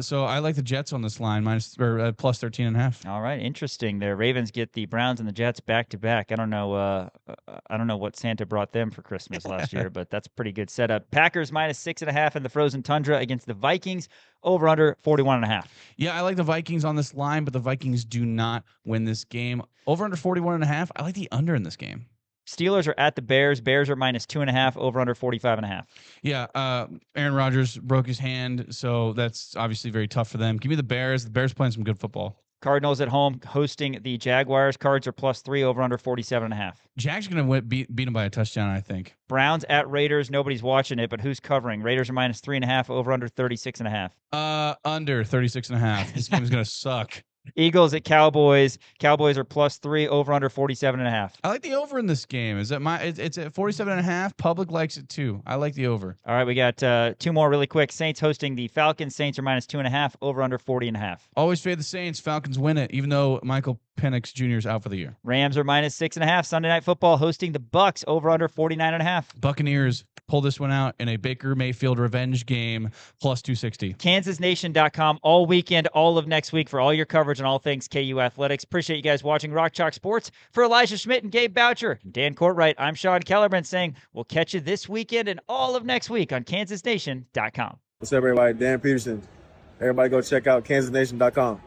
So I like the Jets on this line, +13.5. All right, interesting there. Ravens get the Browns and the Jets back to back. I don't know what Santa brought them for Christmas last year, but that's a pretty good setup. Packers -6.5 in the frozen tundra against the Vikings, over under 41.5. Yeah, I like the Vikings on this line, but the Vikings do not win this game. Over under 41.5. I like the under in this game. Steelers are at the Bears. Bears are -2.5, over under 45.5. Yeah, Aaron Rodgers broke his hand, so that's obviously very tough for them. Give me the Bears. The Bears playing some good football. Cardinals at home hosting the Jaguars. Cards are +3, over under 47.5. Jags are going to beat them by a touchdown, I think. Browns at Raiders. Nobody's watching it, but who's covering? Raiders are -3.5, over under 36.5. Under 36.5. This game is going to suck. Eagles at Cowboys. Cowboys are +3, over under 47.5. I like the over in this game. It's at 47.5. Public likes it too. I like the over. All right, we got two more really quick. Saints hosting the Falcons. Saints are -2.5, over under 40.5. Always fade the Saints. Falcons win it, even though Michael Penix Jr. is out for the year. Rams are -6.5. Sunday Night Football hosting the Bucks, over under 49.5. Buccaneers pull this one out in a Baker Mayfield revenge game, +260. KansasNation.com all weekend, all of next week for all your coverage on all things KU athletics. Appreciate you guys watching Rock Chalk Sports. For Elijah Schmidt and Gabe Boucher and Dan Courtwright, I'm Sean Kellerman saying we'll catch you this weekend and all of next week on KansasNation.com. What's up, everybody? Dan Peterson. Everybody go check out KansasNation.com.